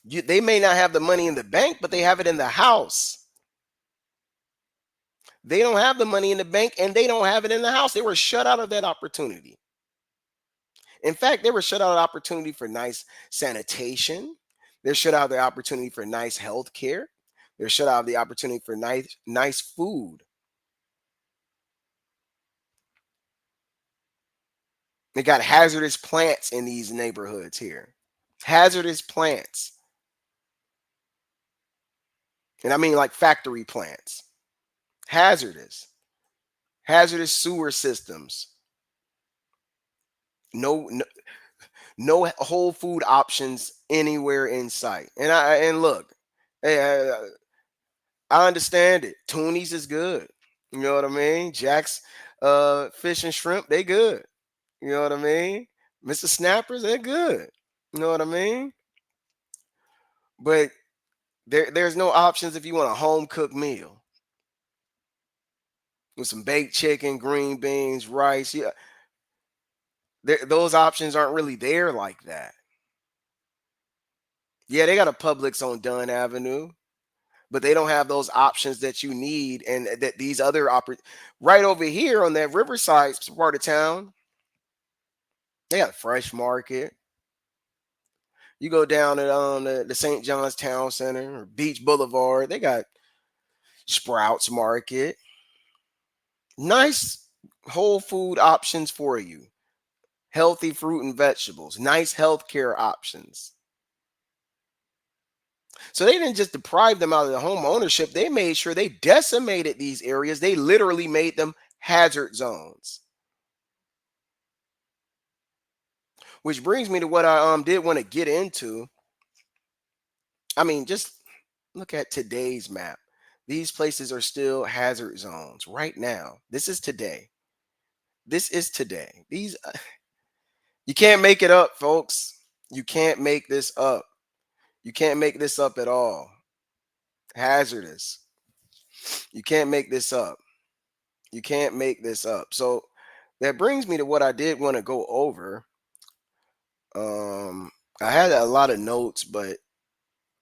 They may not have the money in the bank, but they have it in the house. They don't have the money in the bank and they don't have it in the house. They were shut out of that opportunity. In fact, they were shut out of opportunity for nice sanitation. They're shut out of the opportunity for nice health care. They're shut out of the opportunity for nice food. They got hazardous plants in these neighborhoods here. Hazardous plants. And I mean like factory plants. Hazardous. Hazardous sewer systems. No, no whole food options anywhere in sight. And look, hey, I understand it. Toonies is good. You know what I mean? Jack's fish and shrimp, they good. You know what I mean? Mr. Snappers, they're good. You know what I mean? But there's no options if you want a home cooked meal with some baked chicken, green beans, rice. Yeah, those options aren't really there like that. Yeah, they got a Publix on Dunn Avenue, but they don't have those options that you need, and that these other right over here on that Riverside part of town, they got a Fresh Market. You go down to the St. John's Town Center or Beach Boulevard, they got Sprouts Market. Nice whole food options for you, healthy fruit and vegetables, nice healthcare options. So they didn't just deprive them out of the home ownership, they made sure they decimated these areas. They literally made them hazard zones. Which brings me to what I did want to get into. I mean, just look at today's map. These places are still hazard zones right now. This is today. This is today. These you can't make it up, folks. You can't make this up. You can't make this up at all. Hazardous. You can't make this up. You can't make this up. So that brings me to what I did want to go over. Um, I had a lot of notes, but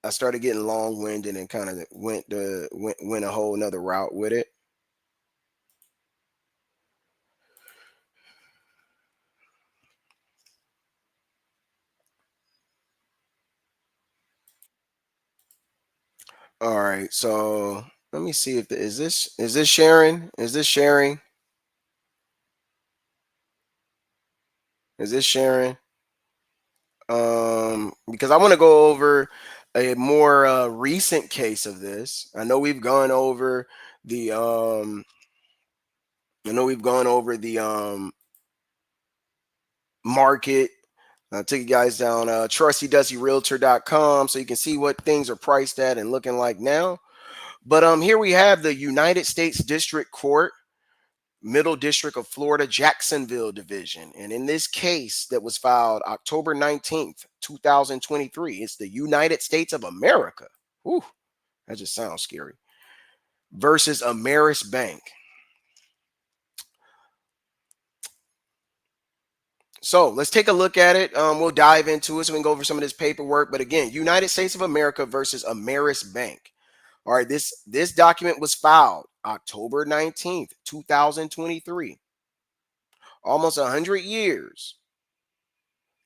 I started getting long-winded and kind of went a whole nother route with it. All right, so let me see if is this sharing? Is this sharing? Is this sharing? Because I want to go over a more recent case of this. I know we've gone over the market. I took you guys down trustydustyrealtor.com so you can see what things are priced at and looking like now. But here we have the United States District Court, Middle District of Florida, Jacksonville Division. And in this case that was filed October 19th, 2023, it's the United States of America. Whew, that just sounds scary. Versus Ameris Bank. So let's take a look at it. We'll dive into it so we can go over some of this paperwork. But again, United States of America versus Ameris Bank. All right, this document was filed October 19th, 2023. Almost 100 years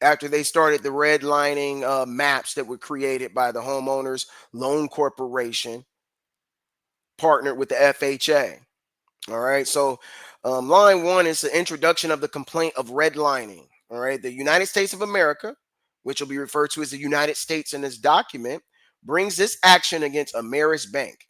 after they started the redlining maps that were created by the Homeowners Loan Corporation, partnered with the FHA. All right, so line one is the introduction of the complaint of redlining. All right, the United States of America, which will be referred to as the United States in this document, brings this action against Ameris Bank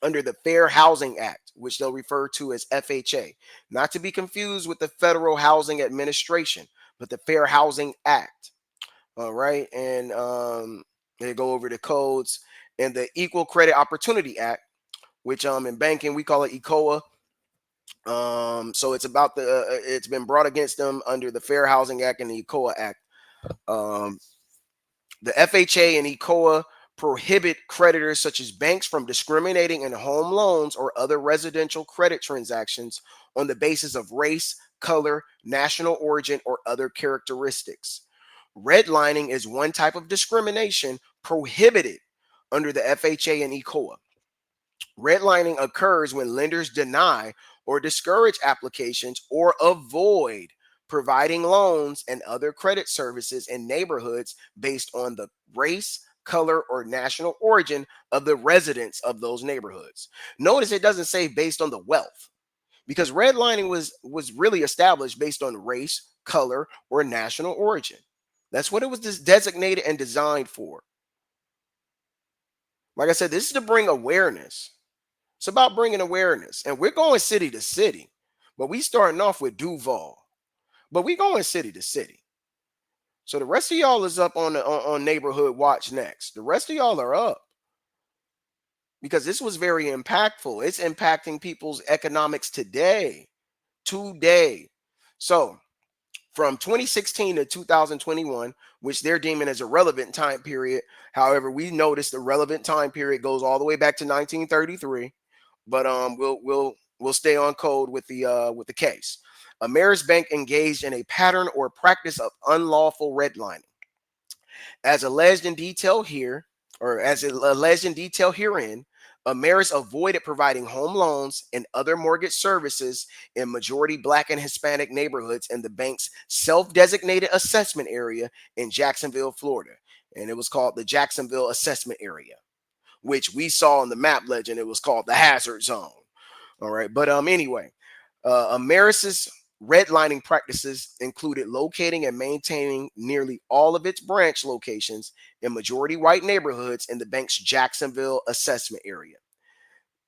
under the Fair Housing Act, which they'll refer to as FHA, not to be confused with the Federal Housing Administration, but the Fair Housing Act. All right, and they go over the codes and the Equal Credit Opportunity Act, which in banking we call it ECOA. So it's about it's been brought against them under the Fair Housing Act and the ECOA Act. Um, the FHA and ECOA prohibit creditors such as banks from discriminating in home loans or other residential credit transactions on the basis of race, color, national origin, or other characteristics. Redlining is one type of discrimination prohibited under the FHA and ECOA. Redlining occurs when lenders deny or discourage applications or avoid providing loans and other credit services in neighborhoods based on the race, color, or national origin of the residents of those neighborhoods. Notice it doesn't say based on the wealth, because redlining was really established based on race, color, or national origin. That's what it was designated and designed for. Like I said, this is to bring awareness. It's about bringing awareness, and we're going city to city, but we starting off with Duval, but we going city to city. So the rest of y'all is up on neighborhood watch next. The rest of y'all are up because this was very impactful. It's impacting people's economics today. So from 2016 to 2021, which they're deeming as a relevant time period. However, we noticed the relevant time period goes all the way back to 1933. But we'll stay on code with the case. Ameris Bank engaged in a pattern or practice of unlawful redlining. As alleged in detail here, or as alleged in detail herein, Ameris avoided providing home loans and other mortgage services in majority Black and Hispanic neighborhoods in the bank's self-designated assessment area in Jacksonville, Florida. And it was called the Jacksonville Assessment Area, which we saw in the map legend. It was called the hazard zone. All right. But anyway, Ameris' redlining practices included locating and maintaining nearly all of its branch locations in majority white neighborhoods in the bank's Jacksonville assessment area.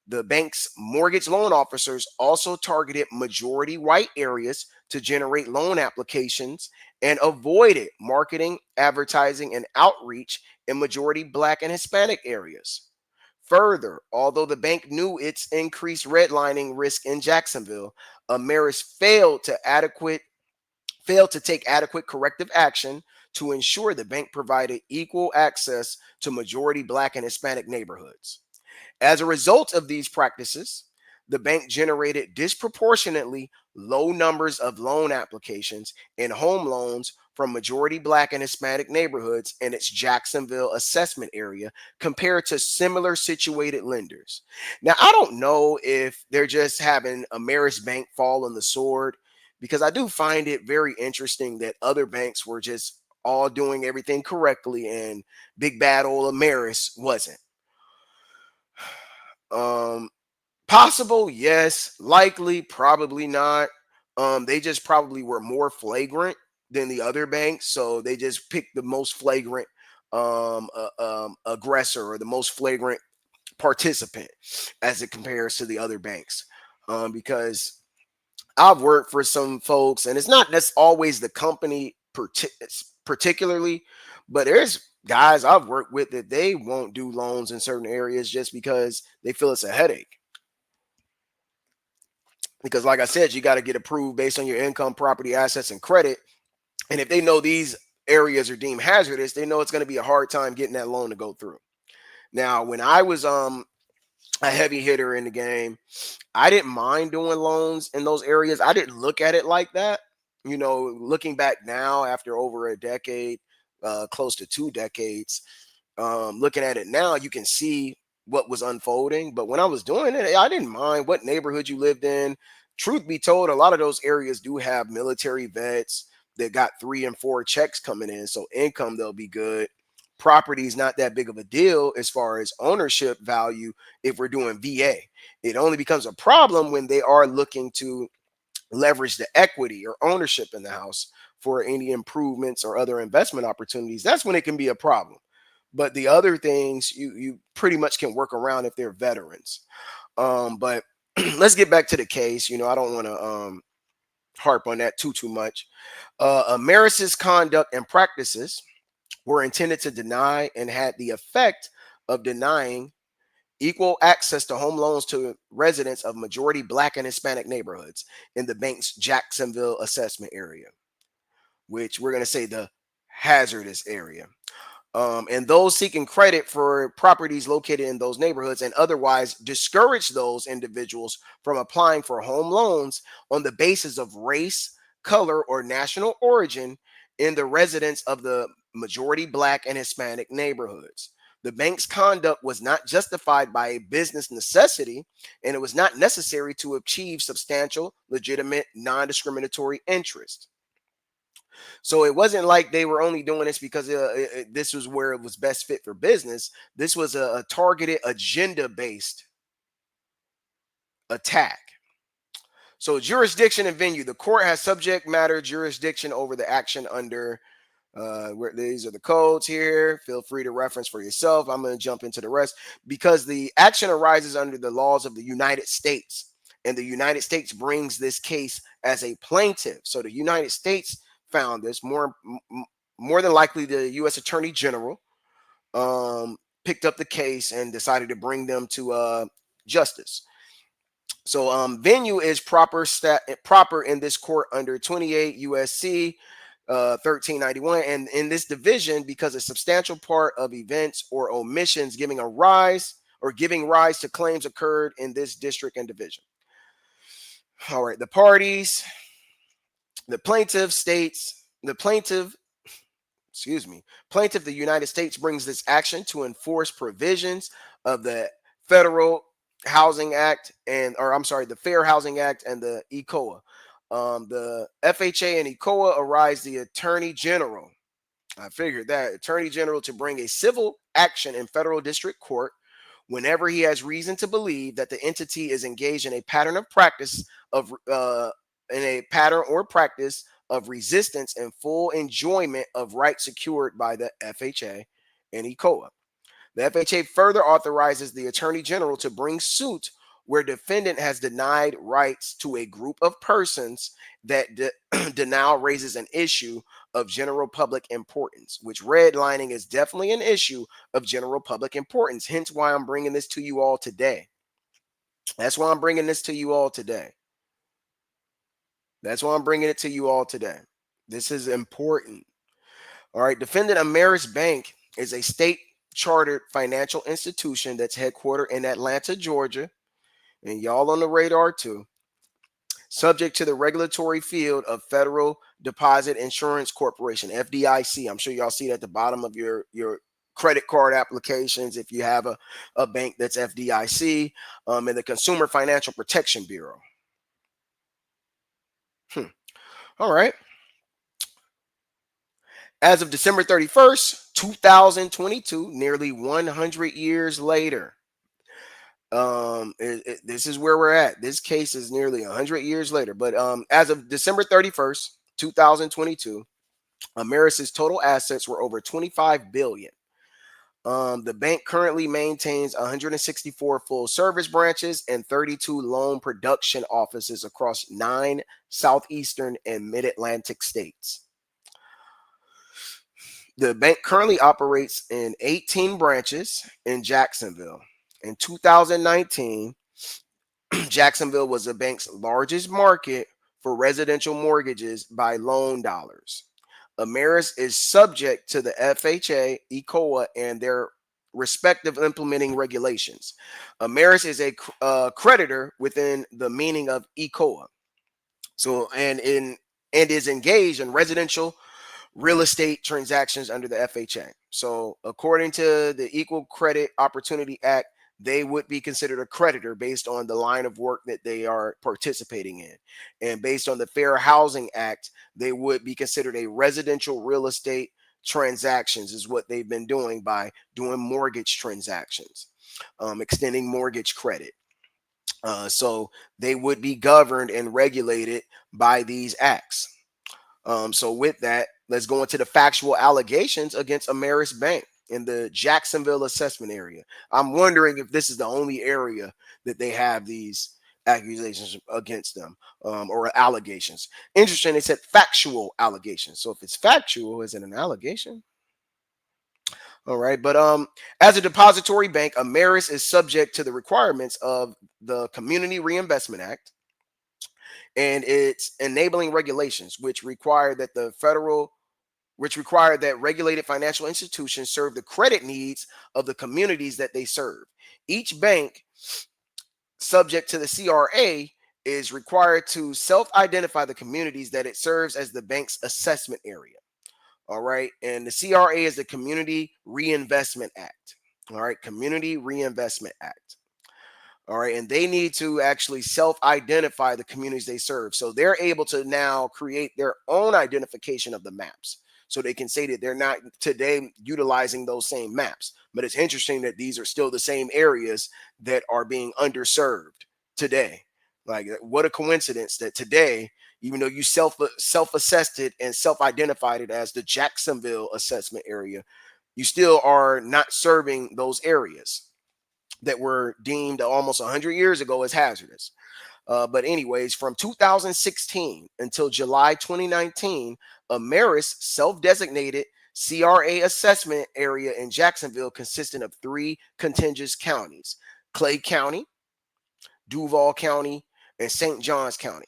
The bank's mortgage loan officers also targeted majority white areas to generate loan applications and avoided marketing, advertising, and outreach in majority black and Hispanic areas. Further, although the bank knew its increased redlining risk in Jacksonville, Ameris failed to take adequate corrective action to ensure the bank provided equal access to majority black and Hispanic neighborhoods. As a result of these practices, the bank generated disproportionately low numbers of loan applications and home loans from majority black and Hispanic neighborhoods in its Jacksonville assessment area compared to similar situated lenders. Now, I don't know if they're just having Ameris Bank fall on the sword, because I do find it very interesting that other banks were just all doing everything correctly and big bad old Ameris wasn't. Um, Possible, yes. Likely, probably not. They just probably were more flagrant than the other banks, so they just picked the most flagrant aggressor, or the most flagrant participant as it compares to the other banks. Because I've worked for some folks, and it's not that's always the company particularly, but there's guys I've worked with that they won't do loans in certain areas just because they feel it's a headache. Because, like I said, you got to get approved based on your income, property, assets, and credit. And if they know these areas are deemed hazardous, they know it's going to be a hard time getting that loan to go through. Now, when I was a heavy hitter in the game, I didn't mind doing loans in those areas. I didn't look at it like that. Looking back now after over a decade, close to 2 decades, looking at it now, you can see what was unfolding. But when I was doing it, I didn't mind what neighborhood you lived in. Truth be told, a lot of those areas do have military vets that got 3 and 4 checks coming in. So income, they'll be good. Property is not that big of a deal as far as ownership value if we're doing VA. It only becomes a problem when they are looking to leverage the equity or ownership in the house for any improvements or other investment opportunities. That's when it can be a problem. But the other things you pretty much can work around if they're veterans. But let's get back to the case. I don't want to harp on that too much. Ameris' conduct and practices were intended to deny and had the effect of denying equal access to home loans to residents of majority black and Hispanic neighborhoods in the bank's Jacksonville assessment area, which we're going to say the hazardous area. And those seeking credit for properties located in those neighborhoods, and otherwise discourage those individuals from applying for home loans on the basis of race, color, or national origin in the residents of the majority black and Hispanic neighborhoods. The bank's conduct was not justified by a business necessity, and it was not necessary to achieve substantial, legitimate, non discriminatory interest. So it wasn't like they were only doing this because this was where it was best fit for business. This was a targeted, agenda based attack. So, jurisdiction and venue. The court has subject matter jurisdiction over the action under these are the codes here. Feel free to reference for yourself. I'm going to jump into the rest because the action arises under the laws of the United States, and the United States brings this case as a plaintiff. So the United States found this. More than likely, the U.S. Attorney General picked up the case and decided to bring them to justice. So venue is proper in this court under 28 USC 1391, and in this division, because a substantial part of events or omissions giving rise to claims occurred in this district and division. All right, the parties. The plaintiff, the United States brings this action to enforce provisions of the Federal Housing Act the Fair Housing Act and the ECOA. The FHA and ECOA arise the Attorney General. I figured that Attorney General to bring a civil action in federal district court whenever he has reason to believe that the entity is engaged in a pattern of practice of in a pattern or practice of resistance and full enjoyment of rights secured by the FHA and ECOA. The FHA further authorizes the Attorney General to bring suit where defendant has denied rights to a group of persons that denial raises an issue of general public importance, which redlining is definitely an issue of general public importance. Hence why I'm bringing this to you all today. That's why I'm bringing this to you all today. That's why I'm bringing it to you all today. This is important. All right. Defendant Ameris Bank is a state chartered financial institution that's headquartered in Atlanta, Georgia. And y'all on the radar too. Subject to the regulatory field of Federal Deposit Insurance Corporation, FDIC. I'm sure y'all see it at the bottom of your credit card applications if you have a bank that's FDIC, and the Consumer Financial Protection Bureau. All right. As of December 31st, 2022, nearly 100 years later, this is where we're at. This case is nearly 100 years later. But as of December 31st, 2022, Ameris's total assets were over 25 billion. The bank currently maintains 164 full service branches and 32 loan production offices across 9 southeastern and mid-Atlantic states. The bank currently operates in 18 branches in Jacksonville. In 2019, Jacksonville was the bank's largest market for residential mortgages by loan dollars. Ameris is subject to the FHA, ECOA, and their respective implementing regulations. Ameris is a creditor within the meaning of ECOA. So and is engaged in residential real estate transactions under the FHA. So, according to the Equal Credit Opportunity Act, they would be considered a creditor based on the line of work that they are participating in. And based on the Fair Housing Act, they would be considered a residential real estate transactions, is what they've been doing by doing mortgage transactions, extending mortgage credit. So, they would be governed and regulated by these acts. So with that, let's go into the factual allegations against Ameris Bank in the Jacksonville assessment area. I'm wondering if this is the only area that they have these accusations against them, or allegations. Interesting, they said factual allegations. So if it's factual, is it an allegation? All right, but as a depository bank, Ameris is subject to the requirements of the Community Reinvestment Act and its enabling regulations, which require that regulated financial institutions serve the credit needs of the communities that they serve. Each bank subject to the CRA is required to self-identify the communities that it serves as the bank's assessment area. All right, and the CRA is the Community Reinvestment Act. All right, Community Reinvestment Act. All right. And they need to actually self-identify the communities they serve. So they're able to now create their own identification of the maps. So they can say that they're not today utilizing those same maps. But it's interesting that these are still the same areas that are being underserved today. Like, what a coincidence that today, even though you self-assessed it and self-identified it as the Jacksonville assessment area, you still are not serving those areas that were deemed almost 100 years ago as hazardous. But anyways, from 2016 until July 2019, Ameris self-designated CRA assessment area in Jacksonville consisting of 3 contiguous counties: Clay County, Duval County, and St. Johns County.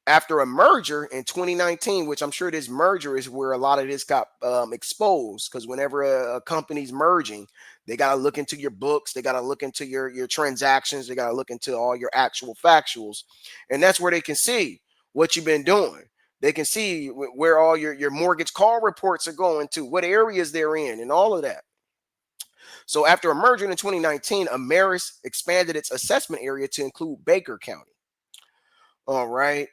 After a merger in 2019, which I'm sure this merger is where a lot of this got exposed, because whenever a company's merging, they got to look into your books, they got to look into your transactions, they got to look into all your actual factuals, and that's where they can see what you've been doing. They can see where all your mortgage call reports are going to, what areas they're in, and all of that. So after a merger in 2019, Ameris expanded its assessment area to include Baker County. All right.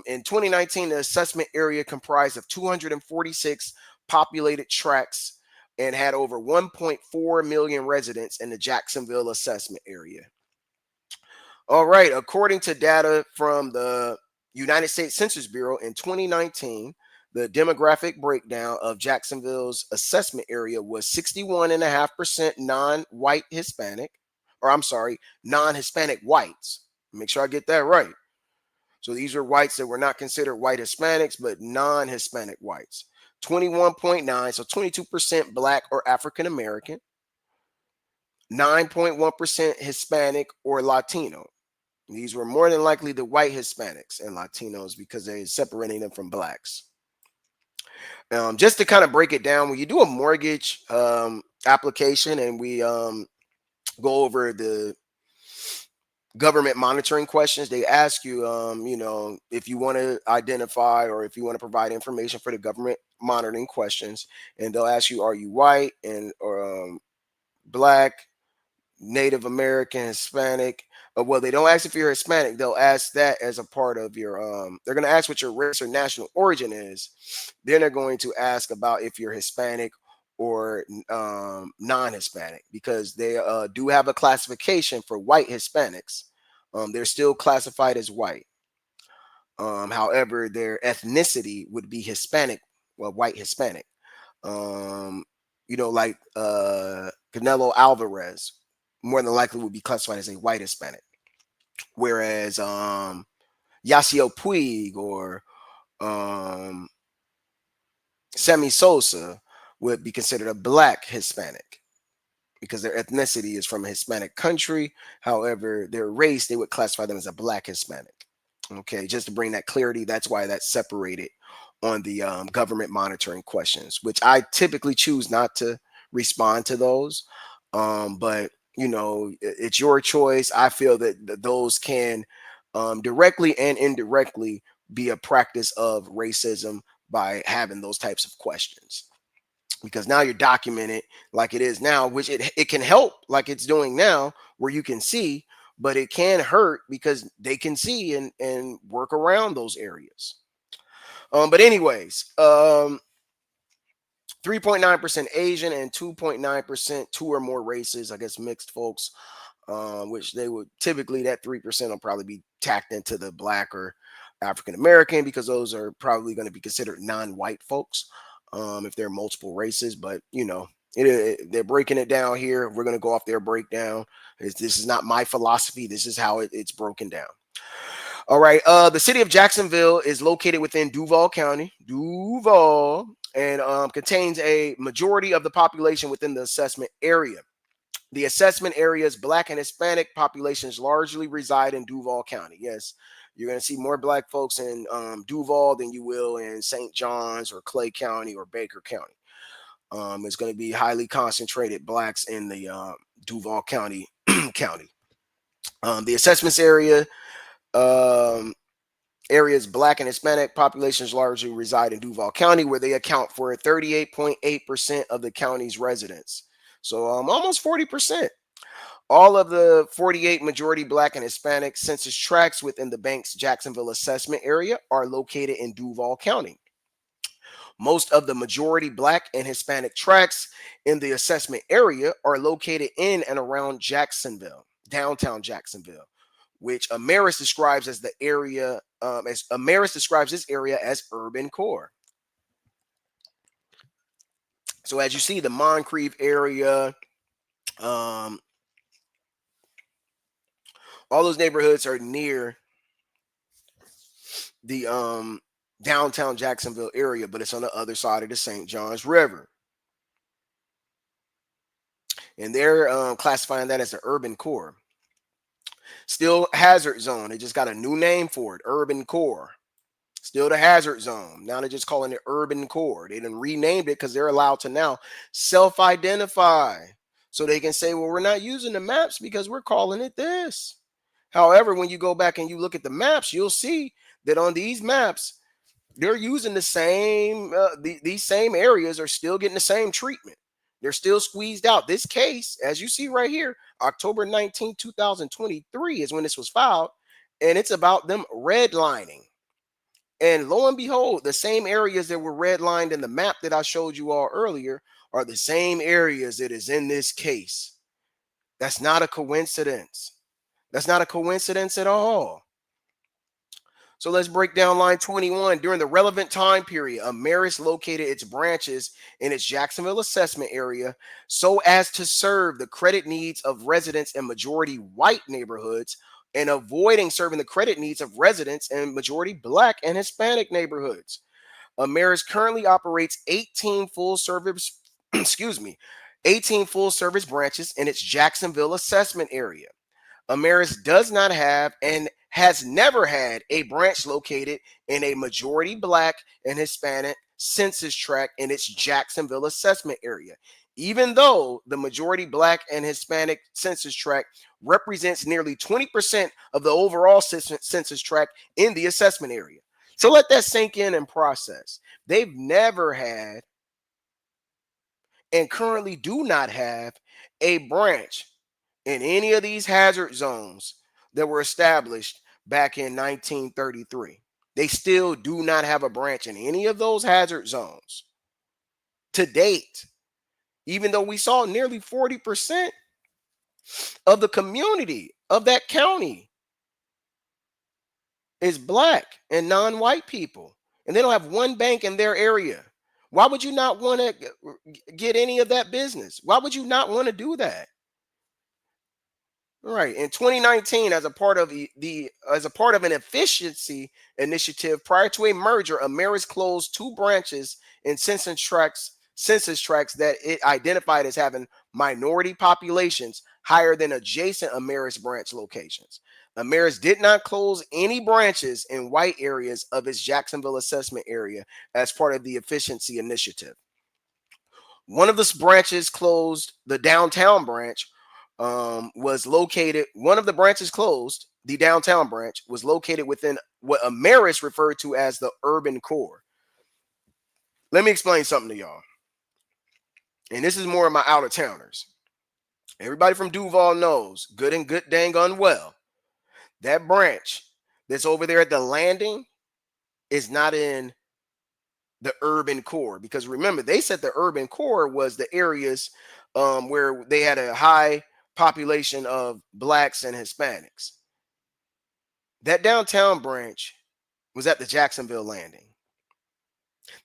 In 2019, the assessment area comprised of 246 populated tracts and had over 1.4 million residents in the Jacksonville assessment area. All right, according to data from the United States Census Bureau in 2019, the demographic breakdown of Jacksonville's assessment area was 61.5% non-white Hispanic, or I'm sorry, non-Hispanic whites. Make sure I get that right. So these are whites that were not considered white Hispanics, but non-Hispanic whites. 21.9, so 22% Black or African American, 9.1% Hispanic or Latino. These were more than likely the white Hispanics and Latinos because they're separating them from Blacks. Just to kind of break it down, when you do a mortgage application and we go over the government monitoring questions, they ask you, if you want to identify or if you want to provide information for the government monitoring questions, and they'll ask you, are you white and or Black, Native American, Hispanic. Well, they don't ask if you're Hispanic. They'll ask that as a part of your. They're going to ask what your race or national origin is. Then they're going to ask about if you're Hispanic or non-Hispanic, because they do have a classification for white Hispanics. They're still classified as white. However, their ethnicity would be Hispanic, well, white Hispanic. Like Canelo Alvarez, more than likely would be classified as a white Hispanic. Whereas Yasiel Puig or Sammy Sosa would be considered a Black Hispanic because their ethnicity is from a Hispanic country. However, their race, they would classify them as a Black Hispanic. Okay, just to bring that clarity, that's why that's separated on the government monitoring questions, which I typically choose not to respond to those. But it's your choice. I feel that those can directly and indirectly be a practice of racism by having those types of questions, because now you're documented like it is now, which it can help like it's doing now where you can see, but it can hurt because they can see and work around those areas. But anyways, 3.9% Asian and 2.9% two or more races, I guess mixed folks, which they would typically, that 3% will probably be tacked into the Black or African American, because those are probably going to be considered non-white folks if they're multiple races. But they're breaking it down here. We're going to go off their breakdown. This is not my philosophy. This is how it's broken down. All right. The city of Jacksonville is located within Duval County, and contains a majority of the population within the assessment area. The assessment area's Black and Hispanic populations largely reside in Duval County. Yes, you're going to see more Black folks in Duval than you will in St. John's or Clay County or Baker County. It's going to be highly concentrated Blacks in the Duval County county. The assessments areas Black and Hispanic populations largely reside in Duval County, where they account for 38.8% of the county's residents. So almost 40%. All of the 48 majority Black and Hispanic census tracts within the bank's Jacksonville assessment area are located in Duval County. Most of the majority Black and Hispanic tracts in the assessment area are located in and around Jacksonville, downtown Jacksonville, which Amaris describes as the area, as Amaris describes this area as urban core. So as you see, the Moncrief area, all those neighborhoods are near the downtown Jacksonville area, but it's on the other side of the St. Johns River. And they're classifying that as the urban core. Still hazard zone. They just got a new name for it, urban core. Still the hazard zone. Now they're just calling it urban core. They didn't renamed it because they're allowed to now self-identify. So they can say, well, we're not using the maps because we're calling it this. However, when you go back and you look at the maps, you'll see that on these maps, they're using the same, these same areas are still getting the same treatment. They're still squeezed out. This case, as you see right here, October 19, 2023 is when this was filed, and it's about them redlining. And lo and behold, the same areas that were redlined in the map that I showed you all earlier are the same areas that is in this case. That's not a coincidence. That's not a coincidence at all. So let's break down line 21. During the relevant time period, Ameris located its branches in its Jacksonville assessment area so as to serve the credit needs of residents in majority white neighborhoods and avoiding serving the credit needs of residents in majority black and Hispanic neighborhoods. Ameris currently operates 18 full service, excuse me, 18 full service branches in its Jacksonville assessment area. Ameris does not have and has never had a branch located in a majority black and Hispanic census tract in its Jacksonville assessment area, even though the majority black and Hispanic census tract represents nearly 20% of the overall census tract in the assessment area. So let that sink in and process. They've never had and currently do not have a branch in any of these hazard zones that were established back in 1933. They still do not have a branch in any of those hazard zones to date, even though we saw nearly 40% of the community of that county is black and non-white people, and they don't have one bank in their area. Why would you not want to get any of that business? Why would you not want to do that? Right. In 2019, as a part of an efficiency initiative prior to a merger, Ameris closed two branches in census tracts that it identified as having minority populations higher than adjacent Ameris branch locations. Ameris did not close any branches in white areas of its Jacksonville assessment area as part of the efficiency initiative. One of the branches closed, the downtown branch, was located. One of the branches closed. The downtown branch was located within what Ameris referred to as the urban core. Let me explain something to y'all. And this is more of my out of towners. Everybody from Duval knows good and good dang unwell. That branch that's over there at the landing is not in the urban core, because remember, they said the urban core was the areas where they had a high population of blacks and Hispanics. That downtown branch was at the Jacksonville landing.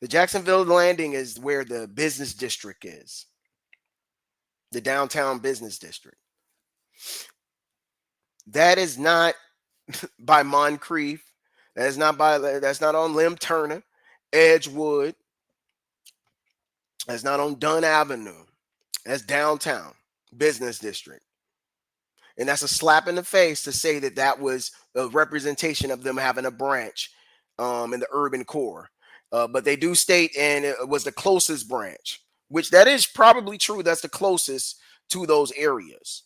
The Jacksonville landing is where the business district is, the downtown business district. That is not by Moncrief. That's not on Lim Turner, Edgewood. That's not on Dunn Avenue. That's downtown business district. And that's a slap in the face to say that that was a representation of them having a branch in the urban core. But they do state, and it was the closest branch, which that is probably true. That's the closest to those areas.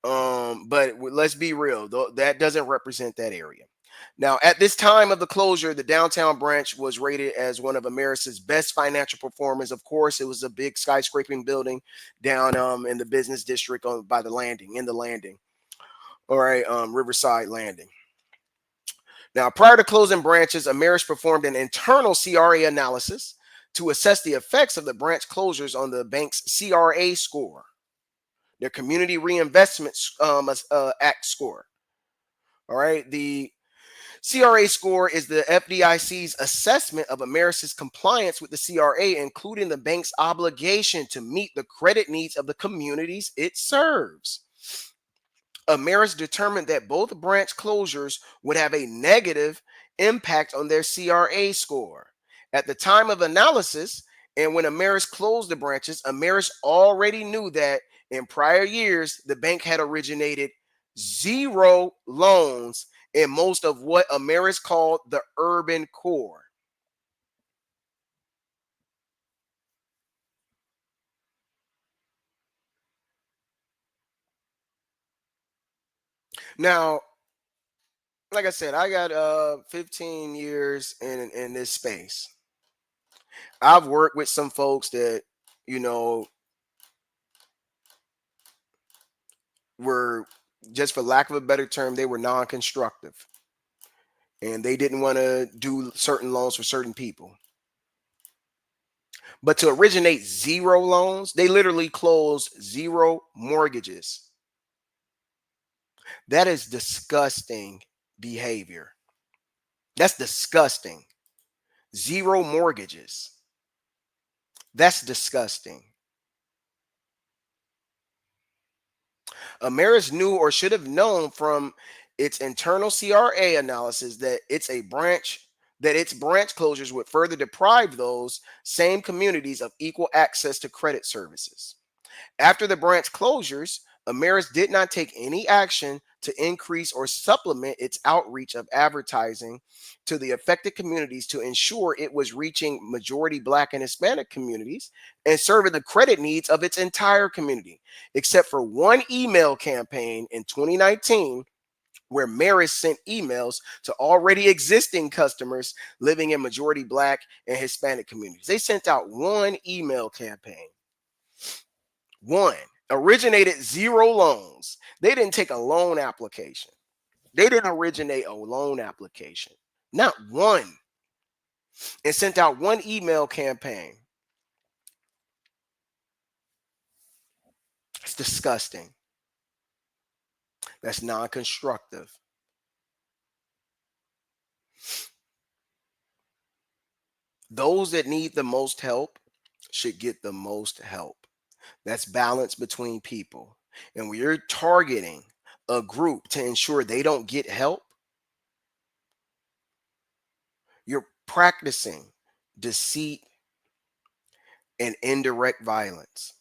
But let's be real, though, that doesn't represent that area. Now, at this time of the closure, the downtown branch was rated as one of America's best financial performers. Of course, it was a big skyscraping building down in the business district by the landing, in the landing. All right, Riverside Landing. Now, prior to closing branches, Ameris performed an internal CRA analysis to assess the effects of the branch closures on the bank's CRA score, their Community Reinvestment Act score. All right, the CRA score is the FDIC's assessment of Ameris' compliance with the CRA, including the bank's obligation to meet the credit needs of the communities it serves. Ameris determined that both branch closures would have a negative impact on their CRA score. At the time of analysis, and when Ameris closed the branches, Ameris already knew that in prior years, the bank had originated 0 loans in most of what Ameris called the urban core. Now, like I said, I got 15 years in this space. I've worked with some folks that, you know, were, just for lack of a better term, they were non-constructive, and they didn't want to do certain loans for certain people. But to originate zero loans, they literally close zero mortgages. That is disgusting behavior. That's disgusting. Zero mortgages. That's disgusting. Ameris knew or should have known from its internal CRA analysis that its branch closures would further deprive those same communities of equal access to credit services. After the branch closures, Ameris did not take any action to increase or supplement its outreach of advertising to the affected communities to ensure it was reaching majority Black and Hispanic communities and serving the credit needs of its entire community, except for one email campaign in 2019 where Maris sent emails to already existing customers living in majority Black and Hispanic communities. They sent out one email campaign. One originated zero loans. They didn't take a loan application. They didn't originate a loan application. Not one. And sent out one email campaign. It's disgusting. That's non-constructive. Those that need the most help should get the most help. That's balance between people. And when you're targeting a group to ensure they don't get help, you're practicing deceit and indirect violence.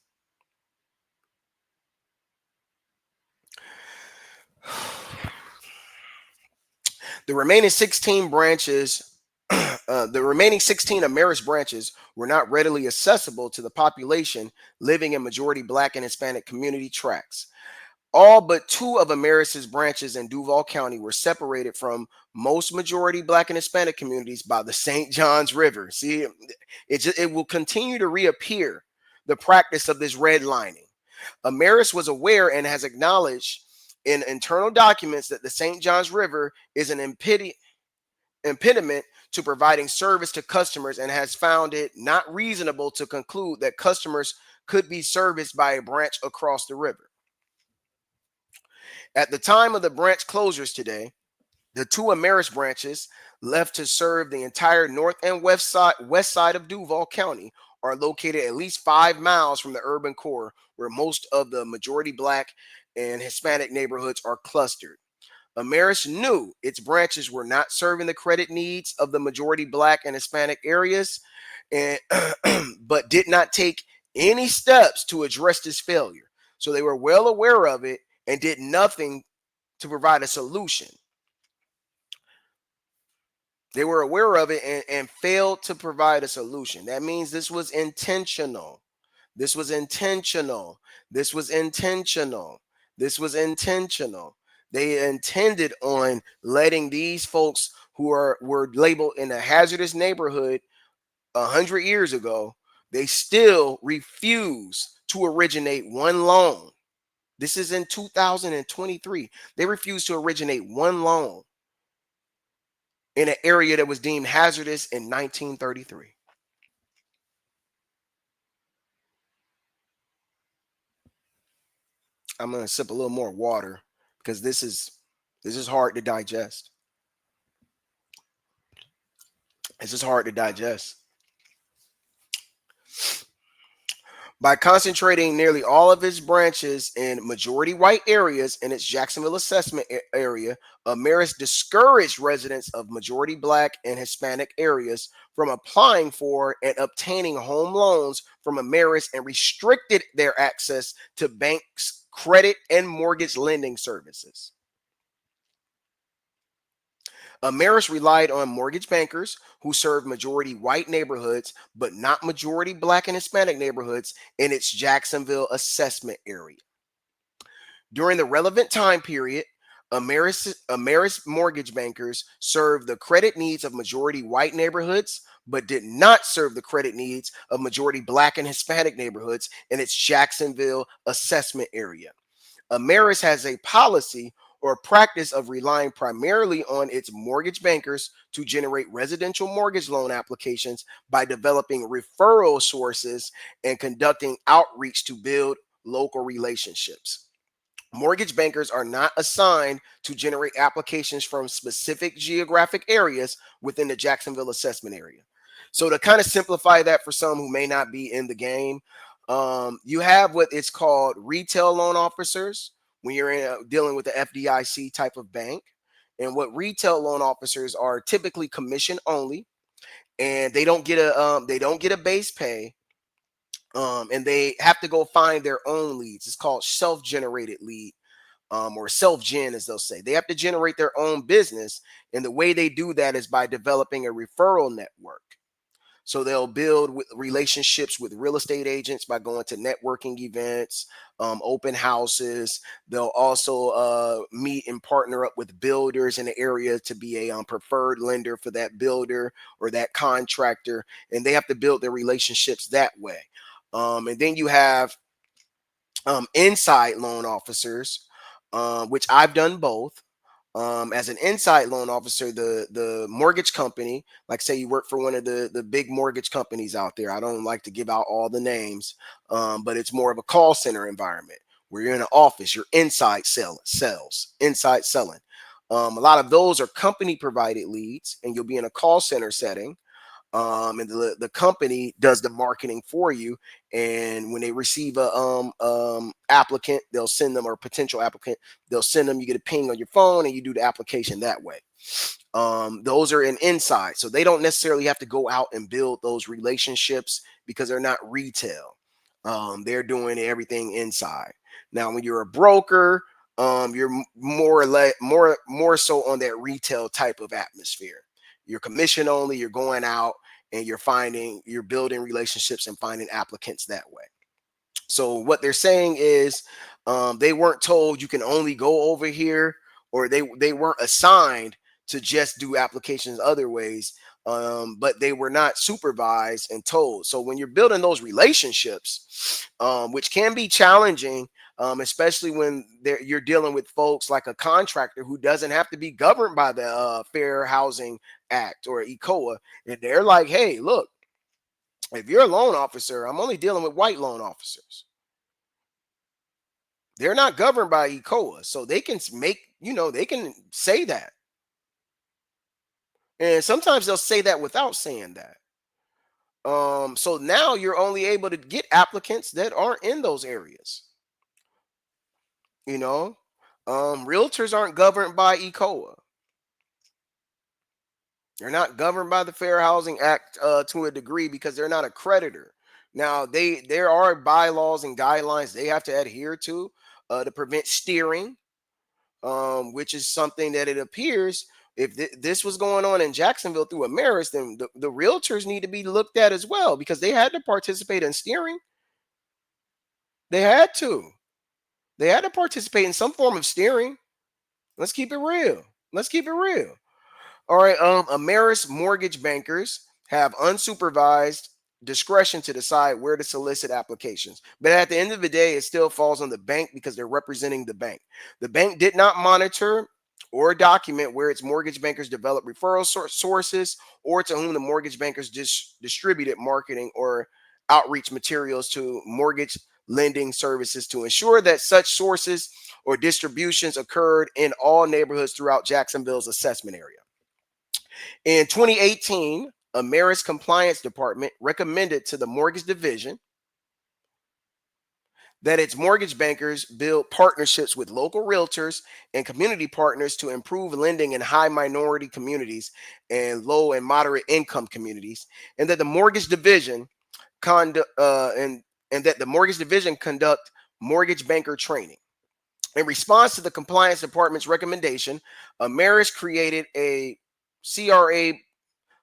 The remaining 16 branches, the remaining 16 Ameris branches were not readily accessible to the population living in majority Black and Hispanic community tracts. All but two of Ameris's branches in Duval County were separated from most majority Black and Hispanic communities by the St. Johns River. See, it will continue to reappear, the practice of this redlining. Ameris was aware and has acknowledged in internal documents that the St. Johns River is an impediment to providing service to customers and has found it not reasonable to conclude that customers could be serviced by a branch across the river. At the time of the branch closures today, the two Ameris branches left to serve the entire north and west side of Duval County are located at least 5 miles from the urban core where most of the majority Black and Hispanic neighborhoods are clustered. Ameris knew its branches were not serving the credit needs of the majority Black and Hispanic areas, and but did not take any steps to address this failure. So they were well aware of it and did nothing to provide a solution. They were aware of it and failed to provide a solution. That means this was intentional. This was intentional. This was intentional. This was intentional. They intended on letting these folks who were labeled in a hazardous neighborhood 100 years ago, they still refuse to originate one loan. This is in 2023. They refused to originate one loan in an area that was deemed hazardous in 1933. I'm going to sip a little more water because this is hard to digest. This is hard to digest. By concentrating nearly all of its branches in majority white areas in its Jacksonville assessment area, Ameris discouraged residents of majority Black and Hispanic areas from applying for and obtaining home loans from Ameris and restricted their access to banks' credit and mortgage lending services. Ameris relied on mortgage bankers who served majority white neighborhoods, but not majority Black and Hispanic neighborhoods in its Jacksonville assessment area. During the relevant time period, Ameris mortgage bankers served the credit needs of majority white neighborhoods, but did not serve the credit needs of majority Black and Hispanic neighborhoods in its Jacksonville assessment area. Ameris has a policy or practice of relying primarily on its mortgage bankers to generate residential mortgage loan applications by developing referral sources and conducting outreach to build local relationships. Mortgage bankers are not assigned to generate applications from specific geographic areas within the Jacksonville assessment area. So, to kind of simplify that for some who may not be in the game, you have what it's called retail loan officers when you're dealing with the FDIC type of bank. And what retail loan officers are typically commission only, and they don't get a base pay, and they have to go find their own leads. It's called self-generated lead, or self-gen, as they'll say. They have to generate their own business, and the way they do that is by developing a referral network. So they'll build relationships with real estate agents by going to networking events, open houses. They'll also meet and partner up with builders in the area to be a preferred lender for that builder or that contractor, and they have to build their relationships that way. And then you have inside loan officers, which I've done both. As an inside loan officer, the mortgage company, like say you work for one of the big mortgage companies out there. I don't like to give out all the names, but it's more of a call center environment where you're in an office, you're inside selling. A lot of those are company provided leads, and you'll be in a call center setting, and the company does the marketing for you. And when they receive a applicant, they'll send them, or potential applicant, they'll send them. You get a ping on your phone, and you do the application that way. Those are in inside, so they don't necessarily have to go out and build those relationships because they're not retail. They're doing everything inside. Now, when you're a broker, you're more or less more so on that retail type of atmosphere. You're commission only. You're going out and you're building relationships and finding applicants that way. So what they're saying is, they weren't told you can only go over here, or they weren't assigned to just do applications other ways, but they were not supervised and told. So when you're building those relationships, which can be challenging, especially when you're dealing with folks like a contractor who doesn't have to be governed by the Fair Housing Act or ECOA, and they're like, hey, look, if you're a loan officer, I'm only dealing with white loan officers. They're not governed by ECOA, so they can they can say that. And sometimes they'll say that without saying that. So now you're only able to get applicants that aren't in those areas. You know, realtors aren't governed by ECOA. They're not governed by the Fair Housing Act to a degree because they're not a creditor. Now, there are bylaws and guidelines they have to adhere to prevent steering, which is something that it appears, if this was going on in Jacksonville through Ameris, then the realtors need to be looked at as well because they had to participate in steering. They had to. They had to participate in some form of steering. Let's keep it real. Let's keep it real. All right. Ameris mortgage bankers have unsupervised discretion to decide where to solicit applications. But at the end of the day, it still falls on the bank because they're representing the bank. The bank did not monitor or document where its mortgage bankers develop referral sources, or to whom the mortgage bankers distributed marketing or outreach materials to mortgage lending services to ensure that such sources or distributions occurred in all neighborhoods throughout Jacksonville's assessment area. In 2018, Ameris Compliance Department recommended to the Mortgage Division that its mortgage bankers build partnerships with local realtors and community partners to improve lending in high minority communities and low and moderate income communities, and that the mortgage division conduct and that the mortgage division conduct mortgage banker training. In response to the compliance department's recommendation, Ameris created a CRA.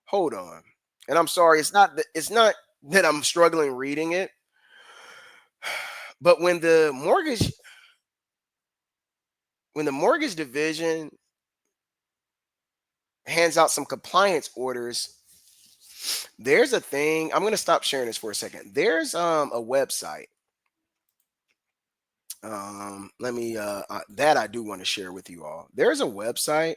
Hold on. And I'm sorry, it's not that I'm struggling reading it, but when the mortgage division hands out some compliance orders, there's a thing. I'm going to stop sharing this for a second. There's a website Let me that I do want to share with you all. There's a website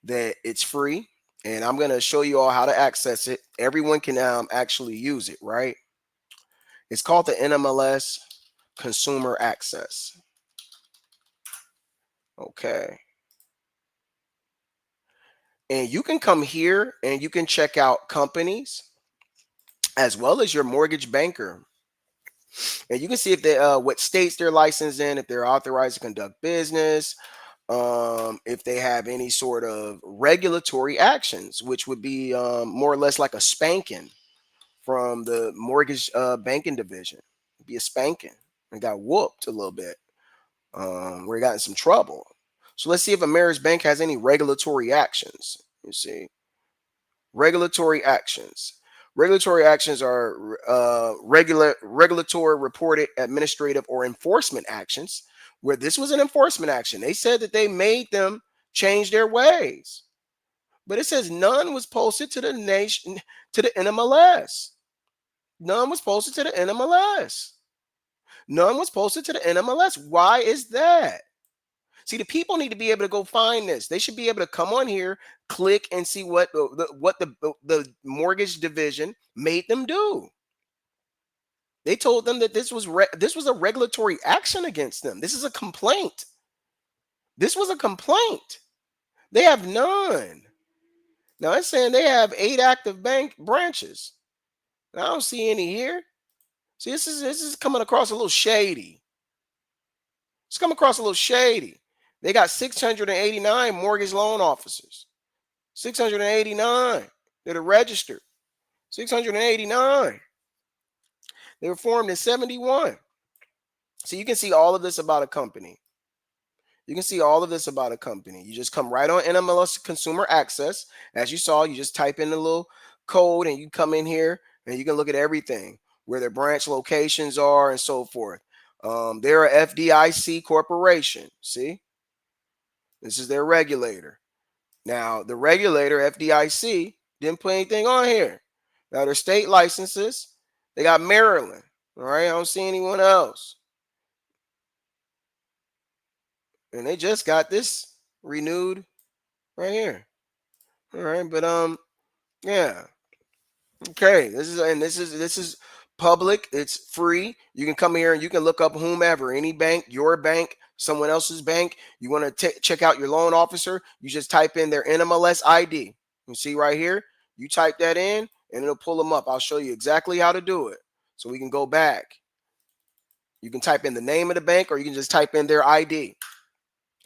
that it's free, and I'm going to show you all how to access it. Everyone can actually use it, right? It's called the NMLS Consumer Access. Okay. And you can come here and you can check out companies as well as your mortgage banker. And you can see if they what states they're licensed in, if they're authorized to conduct business, if they have any sort of regulatory actions, which would be more or less like a spanking from the mortgage banking division. It'd be a spanking. And got whooped a little bit. We got in some trouble. So let's see if Ameris Bank has any regulatory actions. You see, regulatory actions. Regulatory actions are regulatory reported administrative or enforcement actions. Where this was an enforcement action, they said that they made them change their ways, but it says none was posted to the nation to the NMLS. None was posted to the NMLS. None was posted to the NMLS. Why is that? See, the people need to be able to go find this. They should be able to come on here, click, and see what the mortgage division made them do. They told them that this was a regulatory action against them. This is a complaint. This was a complaint. They have none. Now it's saying they have 8 active bank branches. I don't see any here. See, this is coming across a little shady. It's coming across a little shady. They got 689 mortgage loan officers. 689 that are registered. 689. They were formed in 71. So you can see all of this about a company. You can see all of this about a company. You just come right on NMLS Consumer Access. As you saw, you just type in the little code and you come in here and you can look at everything, where their branch locations are and so forth. They're a FDIC corporation. See, this is their regulator. Now, the regulator, FDIC, didn't put anything on here. Now, their state licenses, they got Maryland. All right, I don't see anyone else. And they just got this renewed right here. All right, but yeah. Okay, this is public. It's free. You can come here and you can look up whomever, any bank, your bank, someone else's bank. You want to check out your loan officer, you just type in their NMLS ID. You see right here, you type that in and it'll pull them up. I'll show you exactly how to do it. So we can go back. You can type in the name of the bank or you can just type in their ID.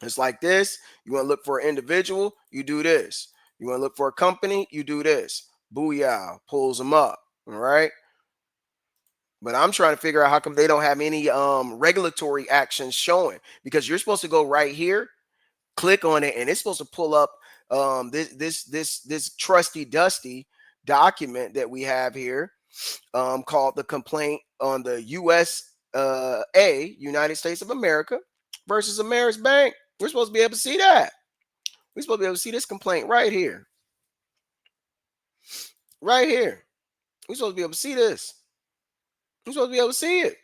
It's like this. You want to look for an individual, you do this. You want to look for a company, you do this. Booyah, pulls them up. All right. But I'm trying to figure out how come they don't have any regulatory actions showing, because you're supposed to go right here, click on it, and it's supposed to pull up this trusty dusty document that we have here, called the complaint on the USA, United States of America versus Ameris Bank. We're supposed to be able to see that. We're supposed to be able to see this complaint right here. Right here. We're supposed to be able to see this. We're supposed to be able to see it.